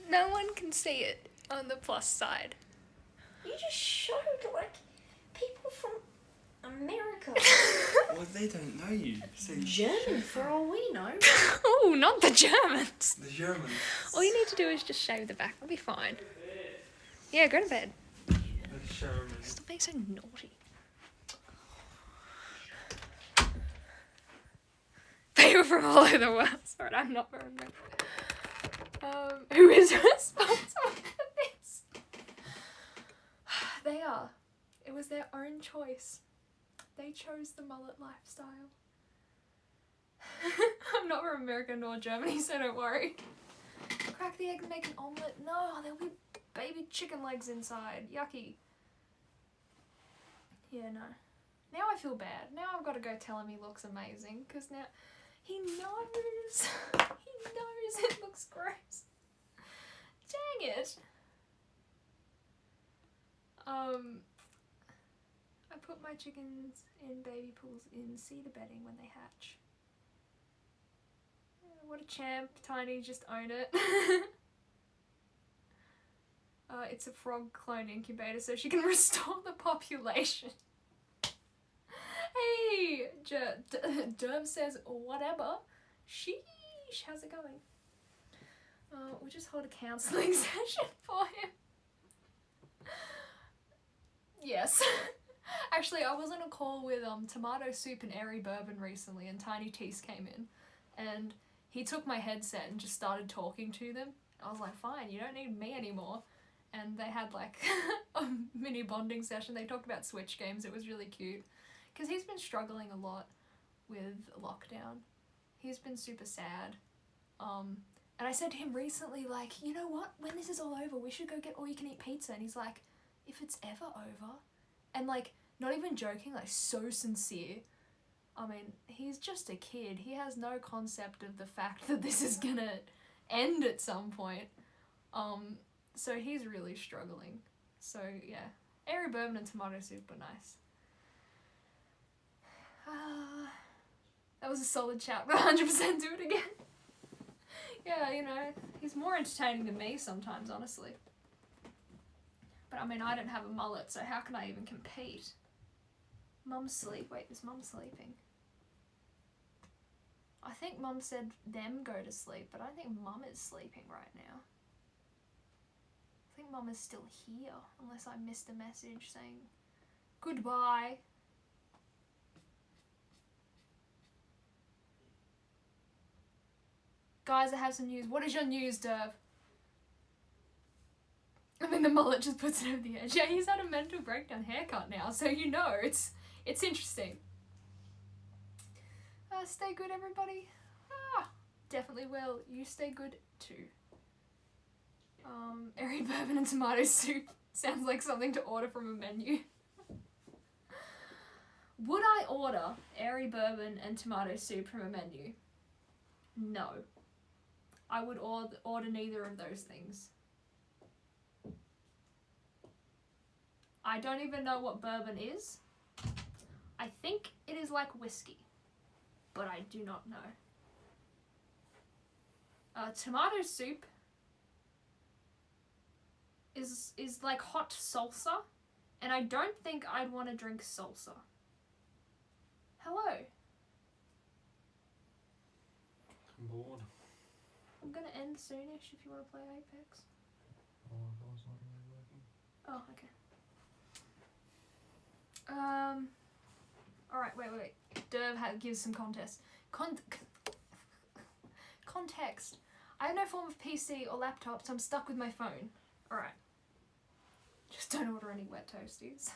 no one can see it on the plus side. You just showed, like, people from America. Well, they don't know you. So you German, for all we know. Oh, not the Germans. The Germans. All you need to do is just shave the back. I'll be fine. Yeah, go to bed. The Germans. Stop being so naughty. People from all over the world. Sorry, I'm not very good. Who is responsible for this? They are. It was their own choice. They chose the mullet lifestyle. I'm not from America nor Germany, so don't worry. Crack the egg and make an omelette. No, there'll be baby chicken legs inside. Yucky. Yeah, no. Now I feel bad. Now I've got to go tell him he looks amazing, because now he knows. He knows it looks gross. Dang it. I put my chickens in baby pools in cedar bedding when they hatch. What a champ. Tiny, just own it. It's a frog clone incubator so she can restore the population. Hey! Derv says, whatever. Sheesh, how's it going? We'll just hold a counselling session for him. Yes. Actually, I was on a call with Tomato Soup and Airy Bourbon recently, and Tiny Tease came in, and he took my headset and just started talking to them. I was like, fine, you don't need me anymore. And they had like a mini bonding session. They talked about Switch games. It was really cute. Because he's been struggling a lot with lockdown. He's been super sad. And I said to him recently, like, you know what? When this is all over, we should go get all-you-can-eat pizza. And he's like, if it's ever over? And like, not even joking, like so sincere. I mean, he's just a kid. He has no concept of the fact that this is gonna end at some point. So he's really struggling. So yeah, Airy Bourbon and Tomato Soup were nice. That was a solid chat. 100% do it again. Yeah, you know, he's more entertaining than me sometimes, honestly. But I mean, I don't have a mullet, so how can I even compete? Mum's sleep. Wait, is Mum sleeping? I think Mum said them go to sleep, but I don't think Mum is sleeping right now. I think Mum is still here, unless I missed a message saying goodbye. Guys, I have some news. What is your news, Derv? I mean, the mullet just puts it over the edge. Yeah, he's had a mental breakdown haircut now, so you know, it's interesting. Stay good, everybody. Definitely will. You stay good, too. Airy Bourbon and Tomato Soup sounds like something to order from a menu. Would I order Airy Bourbon and Tomato Soup from a menu? No. I would order neither of those things. I don't even know what bourbon is. I think it is like whiskey, but I do not know. Tomato soup is like hot salsa, and I don't think I'd want to drink salsa. Hello. I'm bored. I'm gonna end soonish if you want to play Apex. Oh, my phone's not really working. Oh, okay. Alright, wait. Derv gives some context. Context. I have no form of PC or laptop, so I'm stuck with my phone. Alright. Just don't order any wet toasties.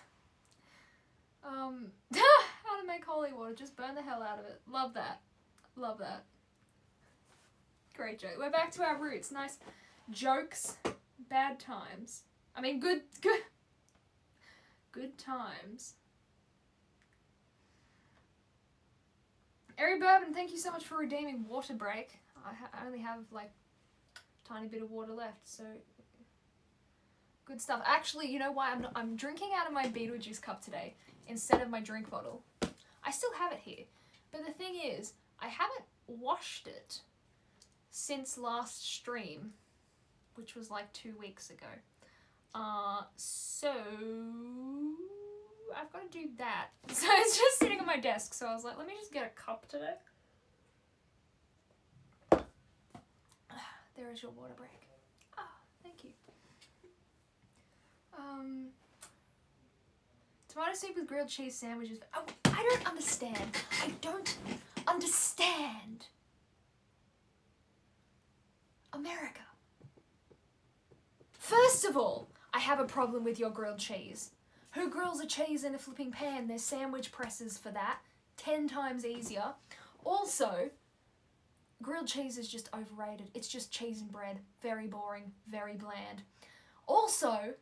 How to make holy water. Just burn the hell out of it. Love that. Love that. Great joke. We're back to our roots. Nice jokes. Bad times. I mean, good times. Airy Bourbon, thank you so much for redeeming water break. I only have like a tiny bit of water left, so good stuff. Actually, you know why I'm drinking out of my Beetlejuice cup today instead of my drink bottle. I still have it here, but the thing is, I haven't washed it since last stream, which was like 2 weeks ago. So I've got to do that. So it's just sitting on my desk, so I was like, let me just get a cup today. There is your water break. Thank you. Tomato soup with grilled cheese sandwiches. Oh, I don't understand. I don't understand. America. First of all, I have a problem with your grilled cheese. Who grills a cheese in a flipping pan? There's sandwich presses for that. 10 times easier. Also, grilled cheese is just overrated. It's just cheese and bread. Very boring. Very bland. Also,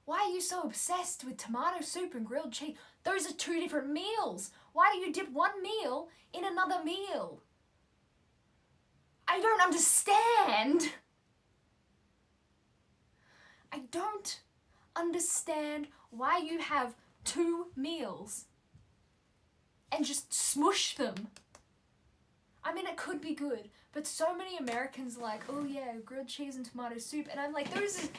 why are you so obsessed with tomato soup and grilled cheese? Those are 2 different meals. Why do you dip one meal in another meal? I don't understand. understand why you have 2 meals and just smush them. I mean, it could be good, but so many Americans are like, oh yeah, grilled cheese and tomato soup, and I'm like, those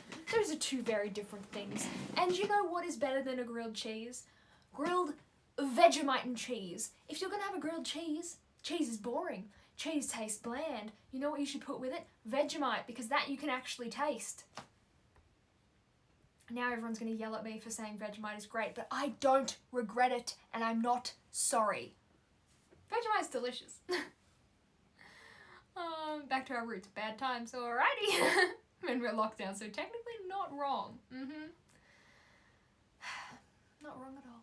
are 2 very different things. And you know what is better than a grilled cheese? Grilled Vegemite and cheese. If you're gonna have a grilled cheese, cheese is boring. Cheese tastes bland. You know what you should put with it? Vegemite, because that you can actually taste. Now everyone's gonna yell at me for saying Vegemite is great, but I don't regret it, and I'm not sorry. Vegemite's delicious. Back to our roots. Bad times, alrighty. When we're locked down, so technically not wrong. Not wrong at all.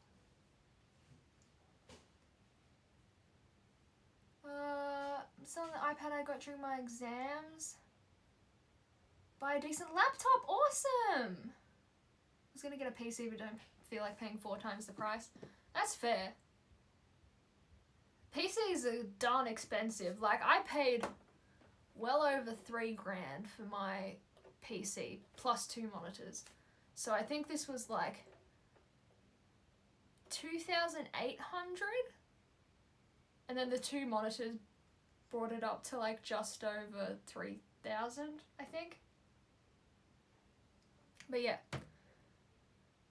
Selling the iPad I got during my exams. Buy a decent laptop. Awesome. I was gonna get a PC, but don't feel like paying 4 times the price. That's fair. PCs are darn expensive. Like, I paid well over $3,000 for my PC, plus 2 monitors. So I think this was like 2,800, and then the 2 monitors brought it up to like just over 3,000, I think. But yeah,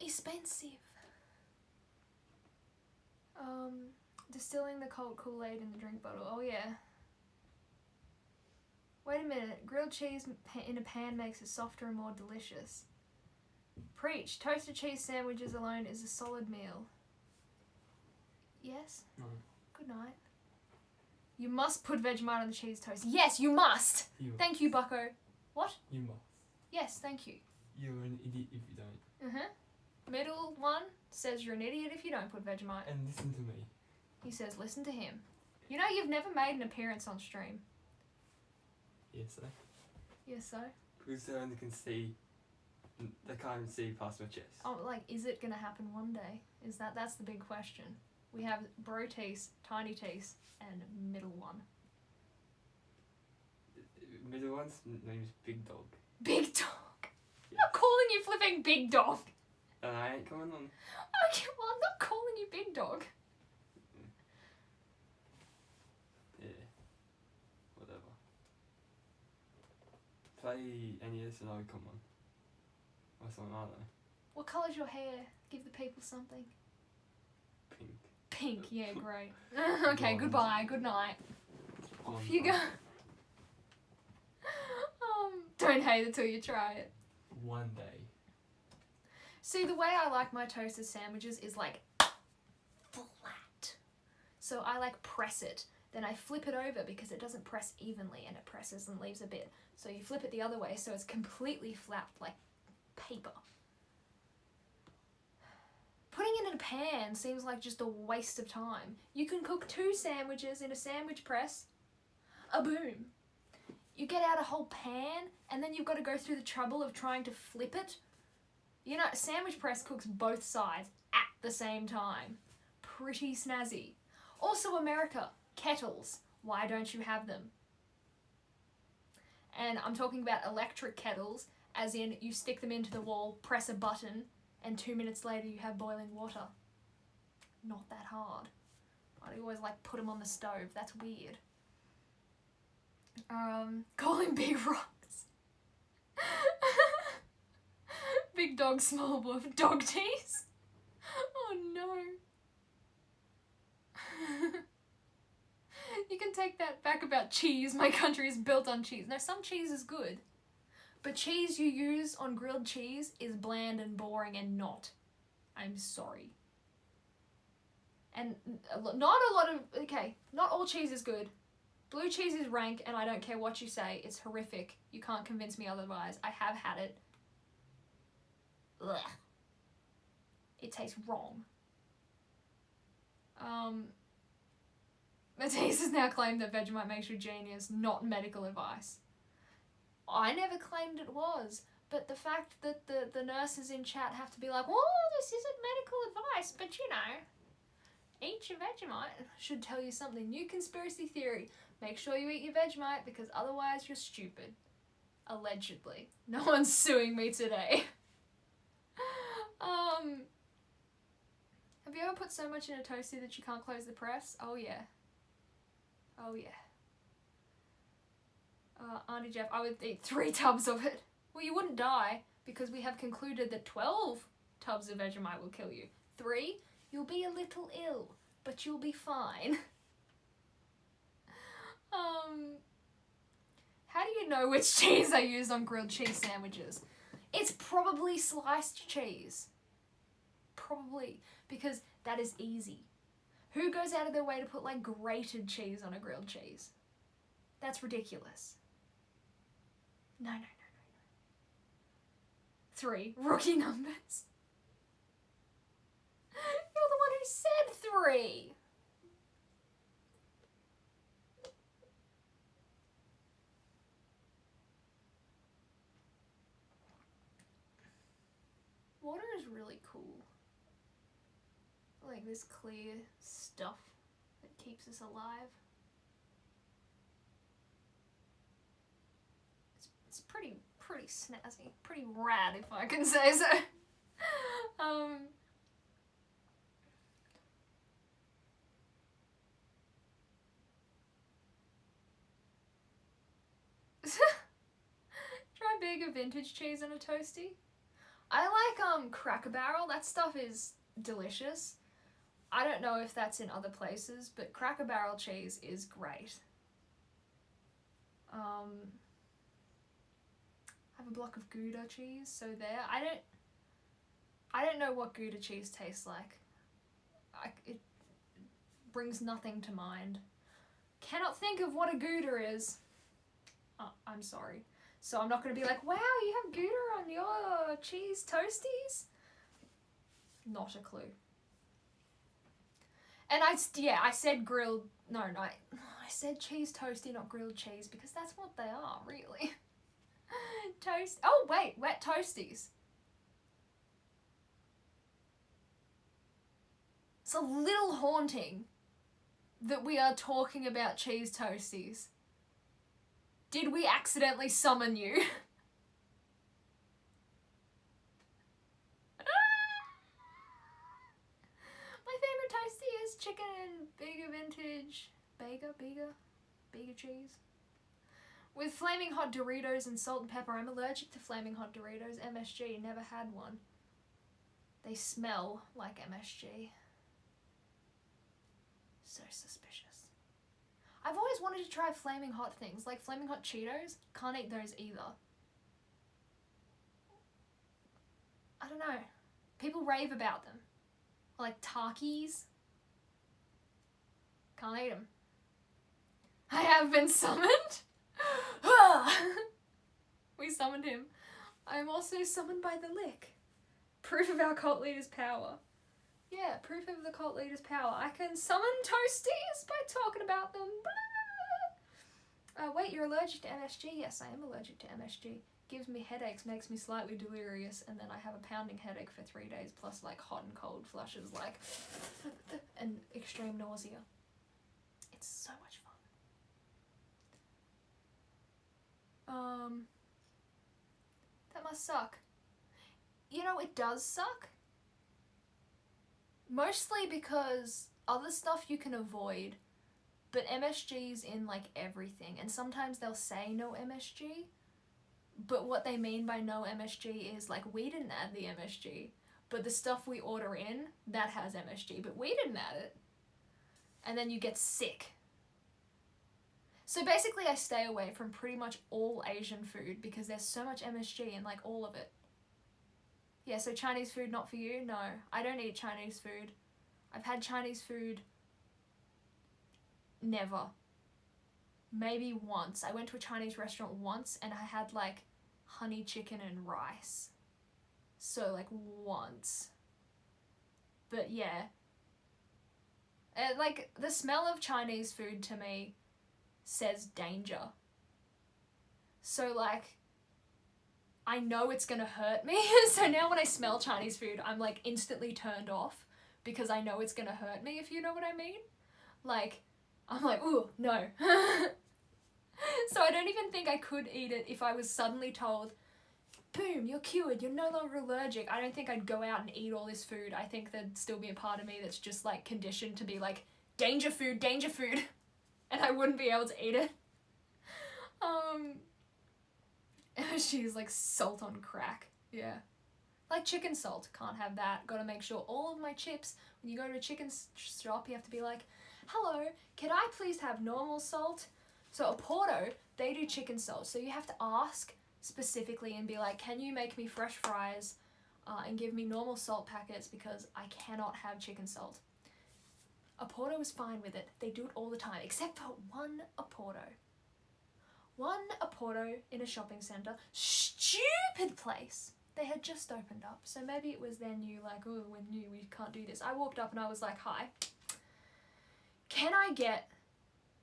expensive. Distilling the cold Kool-Aid in the drink bottle. Oh yeah. Wait a minute. Grilled cheese in a pan makes it softer and more delicious. Preach. Toasted cheese sandwiches alone is a solid meal. Yes? No. Good night. You must put Vegemite on the cheese toast. Yes, you must! You. Thank you, bucko. What? You must. Yes, thank you. You're an idiot if you don't. Middle one says you're an idiot if you don't put Vegemite. And listen to me. He says listen to him. You know, you've never made an appearance on stream. Yes, sir. Yes, so? Because they only can see. They can't see past my chest. Oh, like, is it gonna happen one day? That's the big question. We have Bro Tease, Tiny Tease, and Middle one. Middle one's name's Big Dog. Big Dog! Yes. I'm not calling you flipping Big Dog! And I ain't coming on. Okay, well, I'm not calling you Big Dog. Yeah. Whatever. Play NES and I would come on. Or something, I don't know. What colour's your hair? Give the people something. Pink. Pink, yeah, great. Okay, Blonde. goodbye, good night. Blonde Off you go. one. Don't hate it till you try it. One day. See, the way I like my toasted sandwiches is like flat. So I like press it. Then I flip it over because it doesn't press evenly and it presses and leaves a bit. So you flip it the other way so it's completely flat like paper. Putting it in a pan seems like just a waste of time. You can cook 2 sandwiches in a sandwich press. A boom. You get out a whole pan and then you've got to go through the trouble of trying to flip it. You know, sandwich press cooks both sides at the same time. Pretty snazzy. Also, America, kettles. Why don't you have them? And I'm talking about electric kettles, as in you stick them into the wall, press a button, and 2 minutes later you have boiling water. Not that hard. I always like put them on the stove. That's weird. Calling big rocks. Big dog, small wolf, dog tease. Oh no. You can take that back about cheese. My country is built on cheese. No, some cheese is good. But cheese you use on grilled cheese is bland and boring and not. I'm sorry. And not a lot of... Okay, not all cheese is good. Blue cheese is rank and I don't care what you say. It's horrific. You can't convince me otherwise. I have had it. Ugh. It tastes wrong. Matisse has now claimed that Vegemite makes you genius, not medical advice. I never claimed it was, but the fact that the nurses in chat have to be like, oh, this isn't medical advice, but you know, eat your Vegemite should tell you something. New conspiracy theory. Make sure you eat your Vegemite because otherwise you're stupid. Allegedly. No one's suing me today. Have you ever put so much in a toasty that you can't close the press? Oh yeah. Oh yeah. Auntie Jeff, I would eat 3 tubs of it. Well, you wouldn't die, because we have concluded that 12 tubs of Vegemite will kill you. 3, you'll be a little ill, but you'll be fine. How do you know which cheese I use on grilled cheese sandwiches? It's probably sliced cheese. Probably, because that is easy. Who goes out of their way to put like grated cheese on a grilled cheese? That's ridiculous. No. 3, rookie numbers. You're the one who said 3. Water is really cool. Like this clear stuff that keeps us alive. It's pretty snazzy, pretty rad if I can say so. Try bigger vintage cheese on a toasty. I like Cracker Barrel. That stuff is delicious. I don't know if that's in other places, but Cracker Barrel cheese is great. I have a block of Gouda cheese, so there. I don't know what Gouda cheese tastes like. It brings nothing to mind. Cannot think of what a Gouda is. I'm sorry. So I'm not going to be like, wow, you have Gouda on your cheese toasties? Not a clue. And I said grilled, I said cheese toasty, not grilled cheese, because that's what they are, really. Toast, oh wait, wet toasties. It's a little haunting that we are talking about cheese toasties. Did we accidentally summon you? My favourite toasty is chicken and bigger vintage bigger cheese. With flaming hot Doritos and salt and pepper. I'm allergic to flaming hot Doritos. MSG, never had one. They smell like MSG. So suspicious. I've always wanted to try flaming hot things, like flaming hot Cheetos. Can't eat those either. I don't know. People rave about them. Or like Takis. Can't eat them. I have been summoned. We summoned him. I am also summoned by the lick. Proof of our cult leader's power. Yeah, proof of the cult leader's power. I can summon toasties by talking about them. Wait, you're allergic to MSG? Yes, I am allergic to MSG. Gives me headaches, makes me slightly delirious, and then I have a pounding headache for 3 days, plus like hot and cold flushes, like, and extreme nausea. It's so much fun. That must suck. You know, it does suck. Mostly because other stuff you can avoid, but MSG's in like everything, and sometimes they'll say no MSG, but what they mean by no MSG is like, we didn't add the MSG, but the stuff we order in, that has MSG, but we didn't add it. And then you get sick. So basically I stay away from pretty much all Asian food because there's so much MSG in like all of it. Yeah, so Chinese food not for you? No, I don't eat Chinese food. I've had Chinese food never. Maybe once. I went to a Chinese restaurant once and I had like honey chicken and rice. So like once. But yeah. Like the smell of Chinese food to me says danger. So like, I know it's gonna hurt me, so now when I smell Chinese food, I'm like instantly turned off because I know it's gonna hurt me, if you know what I mean. Like, I'm like, ooh, no. So I don't even think I could eat it if I was suddenly told, boom, you're cured, you're no longer allergic. I don't think I'd go out and eat all this food. I think there'd still be a part of me that's just like conditioned to be like, danger food, and I wouldn't be able to eat it. She's like salt on crack. Yeah. Like chicken salt, can't have that. Gotta make sure all of my chips, when you go to a chicken shop, you have to be like, hello, can I please have normal salt? So a Porto, they do chicken salt, so you have to ask specifically and be like, can you make me fresh fries and give me normal salt packets because I cannot have chicken salt. A Porto is fine with it. They do it all the time, except for one Porto. One Porto in a shopping centre. Stupid place. They had just opened up, so maybe it was their new, like, oh, we're new, we can't do this. I walked up and I was like, hi, can I get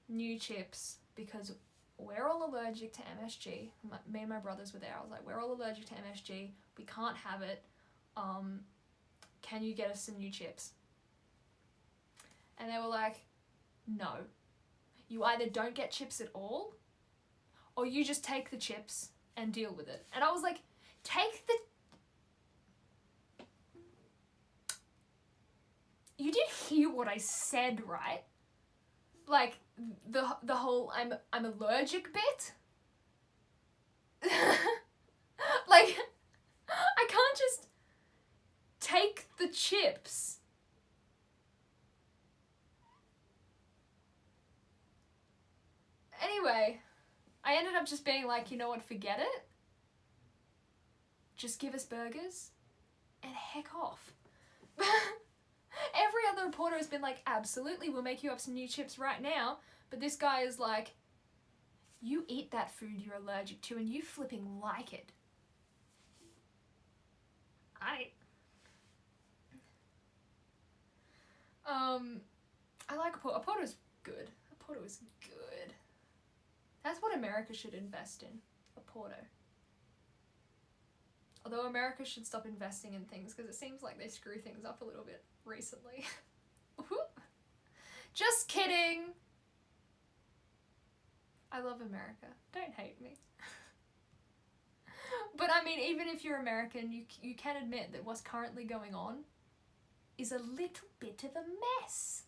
new chips? Because we're all allergic to MSG. Me and my brothers were there. I was like, we're all allergic to MSG. We can't have it. Can you get us some new chips? And they were like, no. You either don't get chips at all, or you just take the chips and deal with it. And I was like, you did hear what I said, right? Like, the whole I'm allergic bit? Like, I can't just take the chips. Anyway, I ended up just being like, you know what, forget it. Just give us burgers and heck off. Every other reporter has been like, absolutely, we'll make you up some new chips right now. But this guy is like, you eat that food you're allergic to and you flipping like it. I like a Porto. A Porto's good. A Porto is good. That's what America should invest in. A Porto. Although America should stop investing in things because it seems like they screw things up a little bit recently. Just kidding! I love America. Don't hate me. But I mean, even if you're American, you can admit that what's currently going on is a little bit of a mess.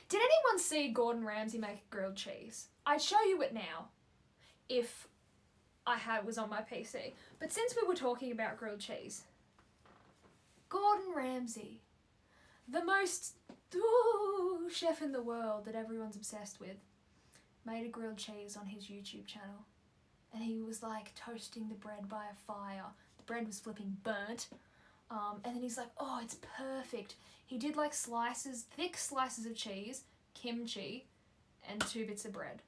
Did anyone see Gordon Ramsay make grilled cheese? I'd show you it now if was on my PC. But since we were talking about grilled cheese, Gordon Ramsay, the most chef in the world that everyone's obsessed with, made a grilled cheese on his YouTube channel. And he was like toasting the bread by a fire. The bread was flipping burnt. And then he's like, oh, it's perfect. He did like thick slices of cheese, kimchi, and 2 bits of bread.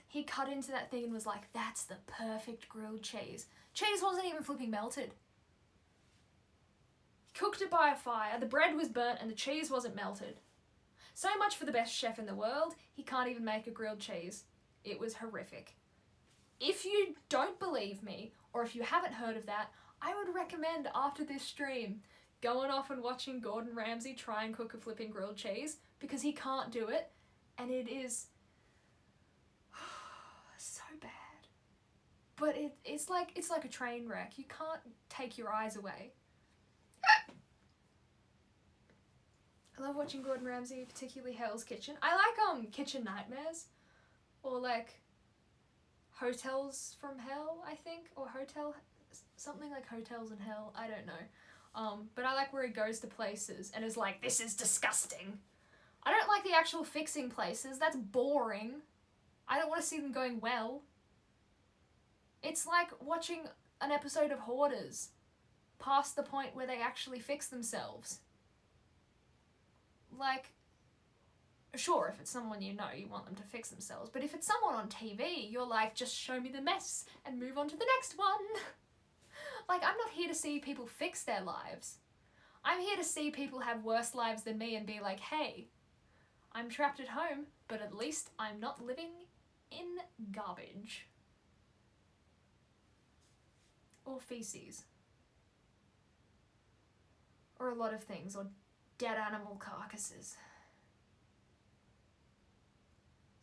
He cut into that thing and was like, that's the perfect grilled cheese. Cheese wasn't even flipping melted. He cooked it by a fire, the bread was burnt and the cheese wasn't melted. So much for the best chef in the world, he can't even make a grilled cheese. It was horrific. If you don't believe me, or if you haven't heard of that, I would recommend after this stream going off and watching Gordon Ramsay try and cook a flipping grilled cheese, because he can't do it, and it is so bad. But it's like a train wreck. You can't take your eyes away. I love watching Gordon Ramsay, particularly Hell's Kitchen. I like Kitchen Nightmares, or like Hotels from Hell, I think, or something like Hotels in Hell, I don't know. But I like where he goes to places and is like, this is disgusting. I don't like the actual fixing places, that's boring. I don't want to see them going well. It's like watching an episode of Hoarders past the point where they actually fix themselves. Like, sure, if it's someone you know, you want them to fix themselves, but if it's someone on TV, you're like, just show me the mess and move on to the next one. Like, I'm not here to see people fix their lives. I'm here to see people have worse lives than me and be like, hey, I'm trapped at home, but at least I'm not living in garbage. Or feces. Or a lot of things, or dead animal carcasses.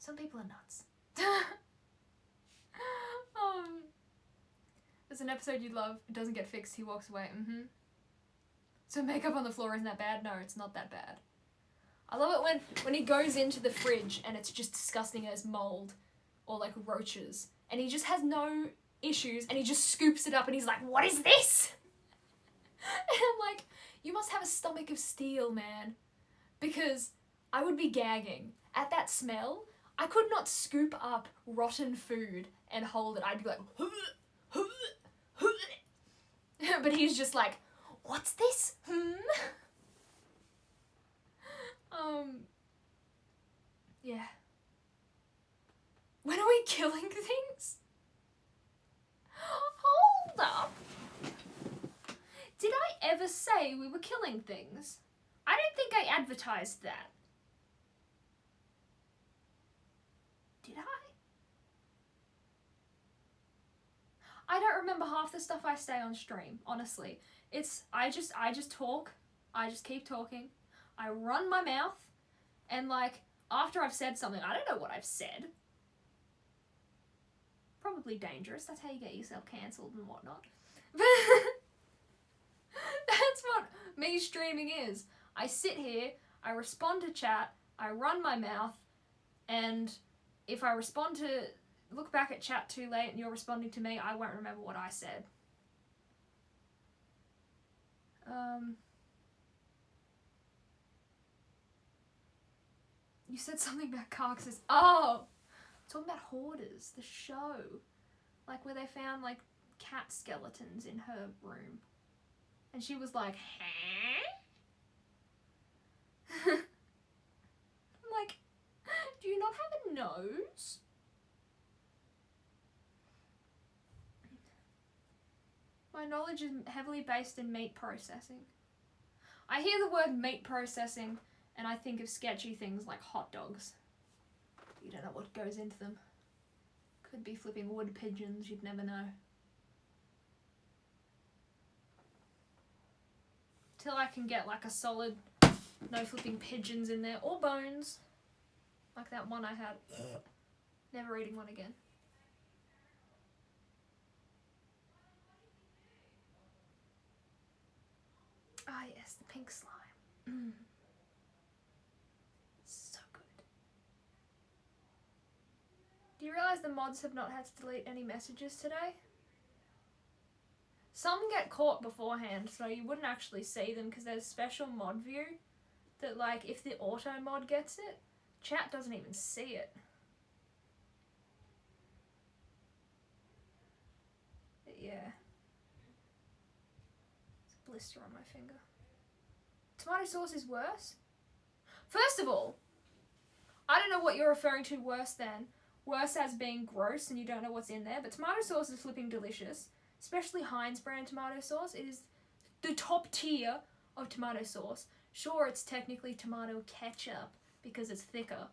Some people are nuts. There's an episode you'd love. It doesn't get fixed. He walks away. So makeup on the floor isn't that bad? No, it's not that bad. I love it when he goes into the fridge and it's just disgusting as mold or like roaches, and he just has no issues and he just scoops it up and he's like, what is this? And I'm like, you must have a stomach of steel, man, because I would be gagging at that smell. I could not scoop up rotten food and hold it. I'd be like, but he's just like, what's this? Yeah. When are we killing things? Hold up. Did I ever say we were killing things? I don't think I advertised that. Did I don't remember half the stuff I say on stream, honestly. I just talk. I just keep talking. I run my mouth, and like after I've said something, I don't know what I've said. Probably dangerous. That's how you get yourself cancelled and whatnot. That's what me streaming is. I sit here, I respond to chat, I run my mouth, and if I look back at chat too late and you're responding to me, I won't remember what I said. You said something about carcasses. Oh! Talking about Hoarders, the show. Like where they found like cat skeletons in her room. And she was like, huh? I'm like, do you not have a nose? My knowledge is heavily based in meat processing. I hear the word meat processing and I think of sketchy things like hot dogs. You don't know what goes into them. Could be flipping wood pigeons, you'd never know. Till I can get like a solid, no flipping pigeons in there, or bones. Like that one I had. Never eating one again. Ah yes, the pink slime. So good. Do you realise the mods have not had to delete any messages today? Some get caught beforehand, so you wouldn't actually see them because there's special mod view that, like, if the auto mod gets it, chat doesn't even see it. But yeah. It's a blister on my finger. Tomato sauce is worse? First of all, I don't know what you're referring to worse than. Worse as being gross and you don't know what's in there, but tomato sauce is flipping delicious. Especially Heinz brand tomato sauce. It is the top tier of tomato sauce. Sure, it's technically tomato ketchup because it's thicker,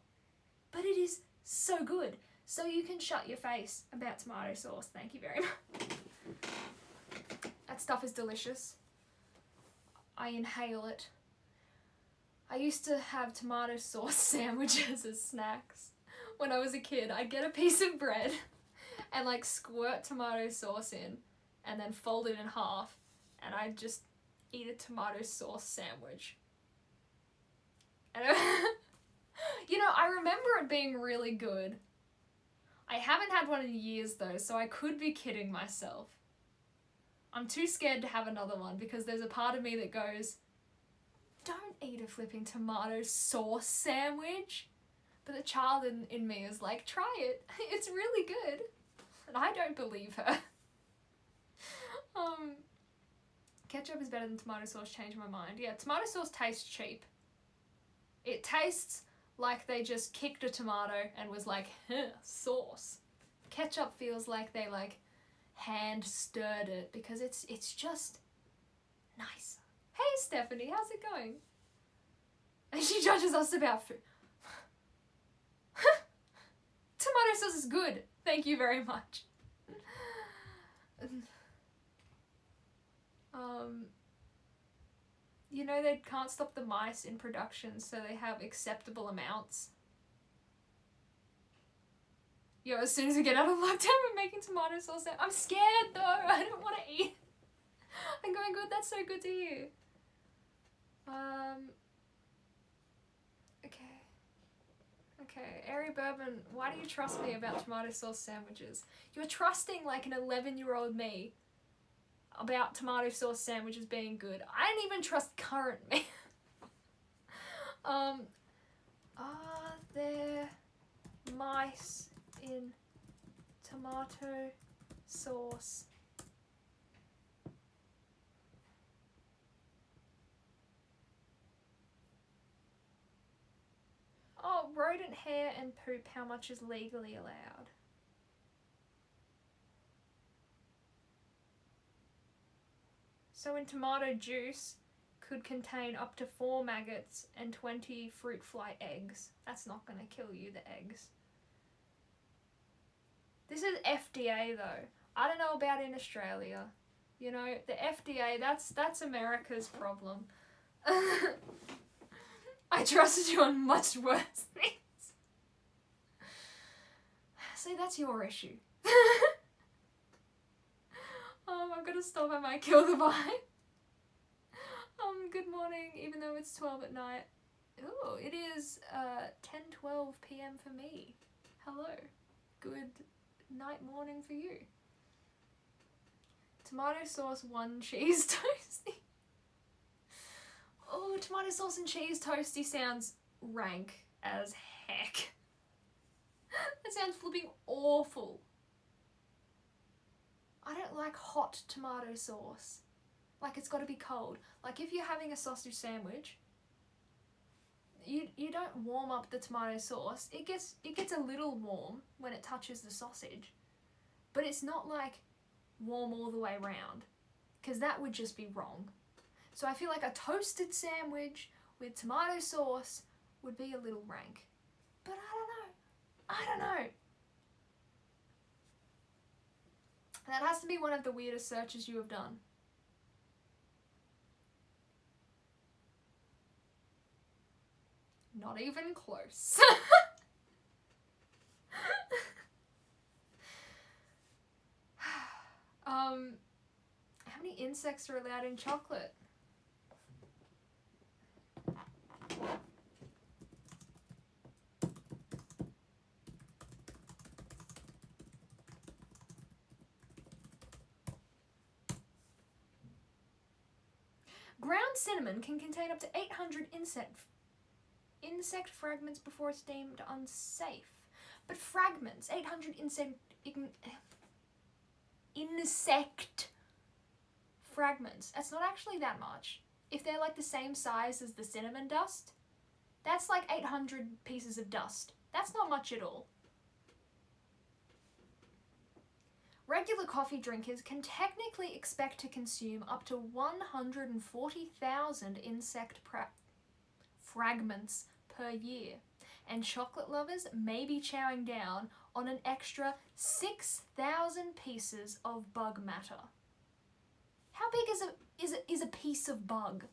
but it is so good. So you can shut your face about tomato sauce. Thank you very much. That stuff is delicious. I inhale it. I used to have tomato sauce sandwiches as snacks. When I was a kid, I'd get a piece of bread and like squirt tomato sauce in and then fold it in half, and I'd just eat a tomato sauce sandwich. And you know, I remember it being really good. I haven't had one in years though, so I could be kidding myself. I'm too scared to have another one because there's a part of me that goes, don't eat a flipping tomato sauce sandwich. But the child in me is like, try it. It's really good. And I don't believe her. Ketchup is better than tomato sauce, changed my mind. Yeah, tomato sauce tastes cheap. It tastes like they just kicked a tomato and was like, huh, sauce. Ketchup feels like they like hand stirred it because it's just nice. Hey Stephanie, how's it going? And she judges us about food. Tomato sauce is good. Thank you very much. You know they can't stop the mice in production, so they have acceptable amounts. Yo, as soon as we get out of lockdown, we're making tomato sauce. I'm scared though. I don't want to eat. I'm going, good. That's so good to hear. Okay, Airy Bourbon, why do you trust me about tomato sauce sandwiches? You're trusting like an 11-year-old me about tomato sauce sandwiches being good. I don't even trust current me. Are there mice in tomato sauce? Oh, rodent hair and poop, how much is legally allowed? So in tomato juice could contain up to 4 maggots and 20 fruit fly eggs. That's not going to kill you, the eggs. This is FDA though. I don't know about in Australia. You know, the FDA, that's America's problem. I trusted you on much worse things. See, that's your issue. I've got to stop, I might kill the vibe. Good morning, even though it's 12 at night. Ooh, it is 10:12 p.m. for me. Hello. Good night morning for you. Tomato sauce, 1 cheese toasty. Oh, tomato sauce and cheese toasty sounds rank as heck. That sounds flipping awful. I don't like hot tomato sauce. Like, it's got to be cold. Like, if you're having a sausage sandwich, you don't warm up the tomato sauce. It gets a little warm when it touches the sausage, but it's not like warm all the way around, because that would just be wrong. So I feel like a toasted sandwich with tomato sauce would be a little rank. But I don't know. That has to be one of the weirdest searches you have done. Not even close. How many insects are allowed in chocolate? Ground cinnamon can contain up to 800 insect fragments before it's deemed unsafe. But fragments, 800 insect fragments, that's not actually that much. If they're like the same size as the cinnamon dust, that's like 800 pieces of dust. That's not much at all. Regular coffee drinkers can technically expect to consume up to 140,000 insect fragments per year, and chocolate lovers may be chowing down on an extra 6,000 pieces of bug matter. How big is a piece of bug?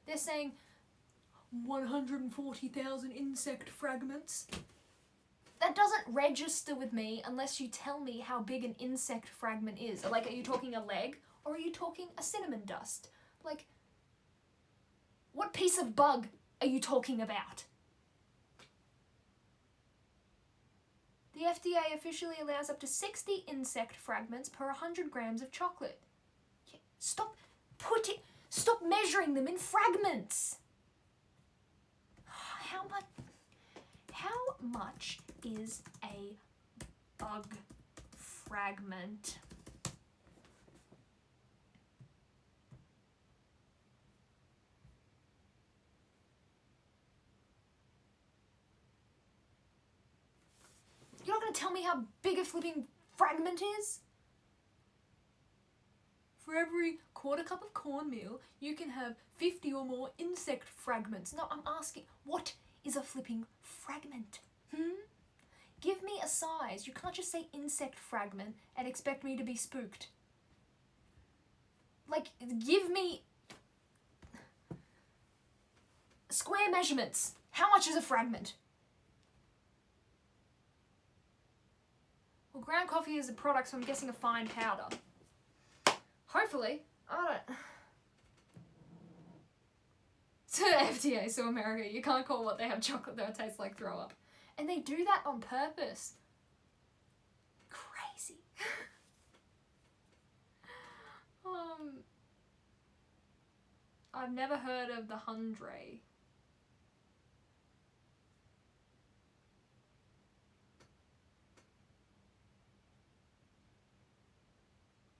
They're saying 140,000 insect fragments. That doesn't register with me unless you tell me how big an insect fragment is. Like, are you talking a leg or are you talking a cinnamon dust? Like, what piece of bug are you talking about? The FDA officially allows up to 60 insect fragments per 100 grams of chocolate. Stop measuring them in fragments. How much is a bug fragment? You're not going to tell me how big a flipping fragment is? For every quarter cup of cornmeal, you can have 50 or more insect fragments. No, I'm asking, what is a flipping fragment? Give me a size. You can't just say insect fragment and expect me to be spooked. Like, give me square measurements. How much is a fragment? Ground coffee is a product, so I'm guessing a fine powder. Hopefully. I don't... To FDA, so America, you can't call what they have chocolate that tastes like throw up. And they do that on purpose. Crazy. I've never heard of the Hundre.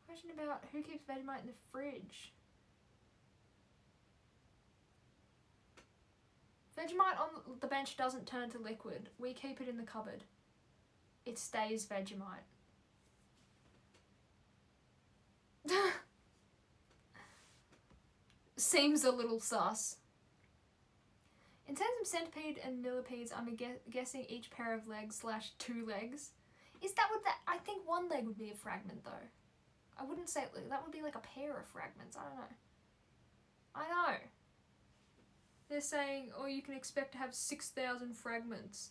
Question about who keeps Vegemite in the fridge. Vegemite on the bench doesn't turn to liquid. We keep it in the cupboard. It stays Vegemite. Seems a little sus. In terms of centipede and millipedes, I'm guessing each pair of legs / 2 legs. Is that what that... I think one leg would be a fragment though. I wouldn't say... That would be like a pair of fragments. I don't know. I know. They're saying, oh, you can expect to have 6,000 fragments.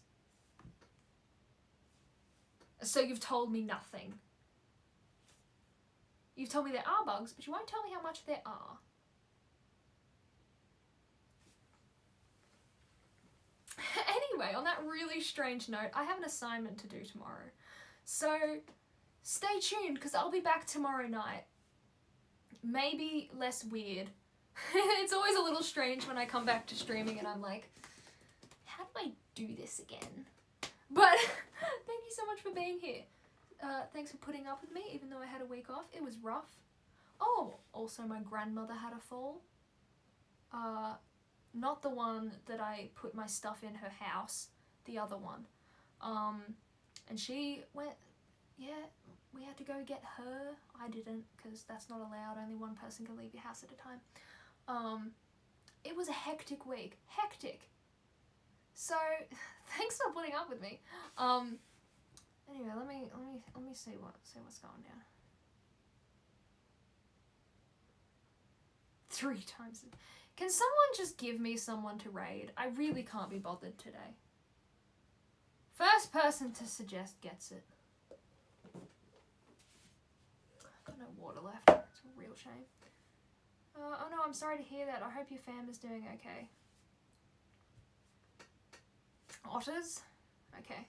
So you've told me nothing. You've told me there are bugs, but you won't tell me how much there are. Anyway, on that really strange note, I have an assignment to do tomorrow. So stay tuned, because I'll be back tomorrow night. Maybe less weird. It's always a little strange when I come back to streaming and I'm like, how do I do this again? But thank you so much for being here. Thanks for putting up with me, even though I had a week off. It was rough. Oh, also my grandmother had a fall. Not the one that I put my stuff in her house, the other one. And she went, yeah, we had to go get her. I didn't, because that's not allowed. Only one person can leave your house at a time. It was a hectic week. Hectic. So, thanks for putting up with me. Anyway, let me see what's going down. 3 times. Can someone just give me someone to raid? I really can't be bothered today. First person to suggest gets it. Got no water left. It's a real shame. Oh no, I'm sorry to hear that. I hope your fam is doing okay. Otters? Okay.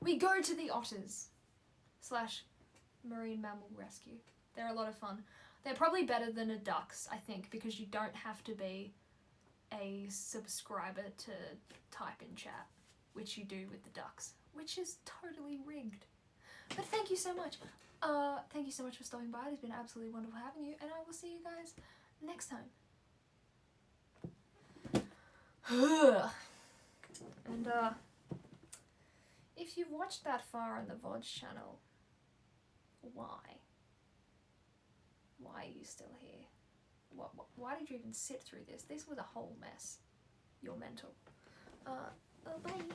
We go to the otters / marine mammal rescue. They're a lot of fun. They're probably better than a ducks, I think, because you don't have to be a subscriber to type in chat, which you do with the ducks, which is totally rigged. But thank you so much. Thank you so much for stopping by. It's been absolutely wonderful having you, and I will see you guys next time. And if you've watched that far on the VOD channel, why? Why are you still here? Why did you even sit through this? This was a whole mess. You're mental. Bye.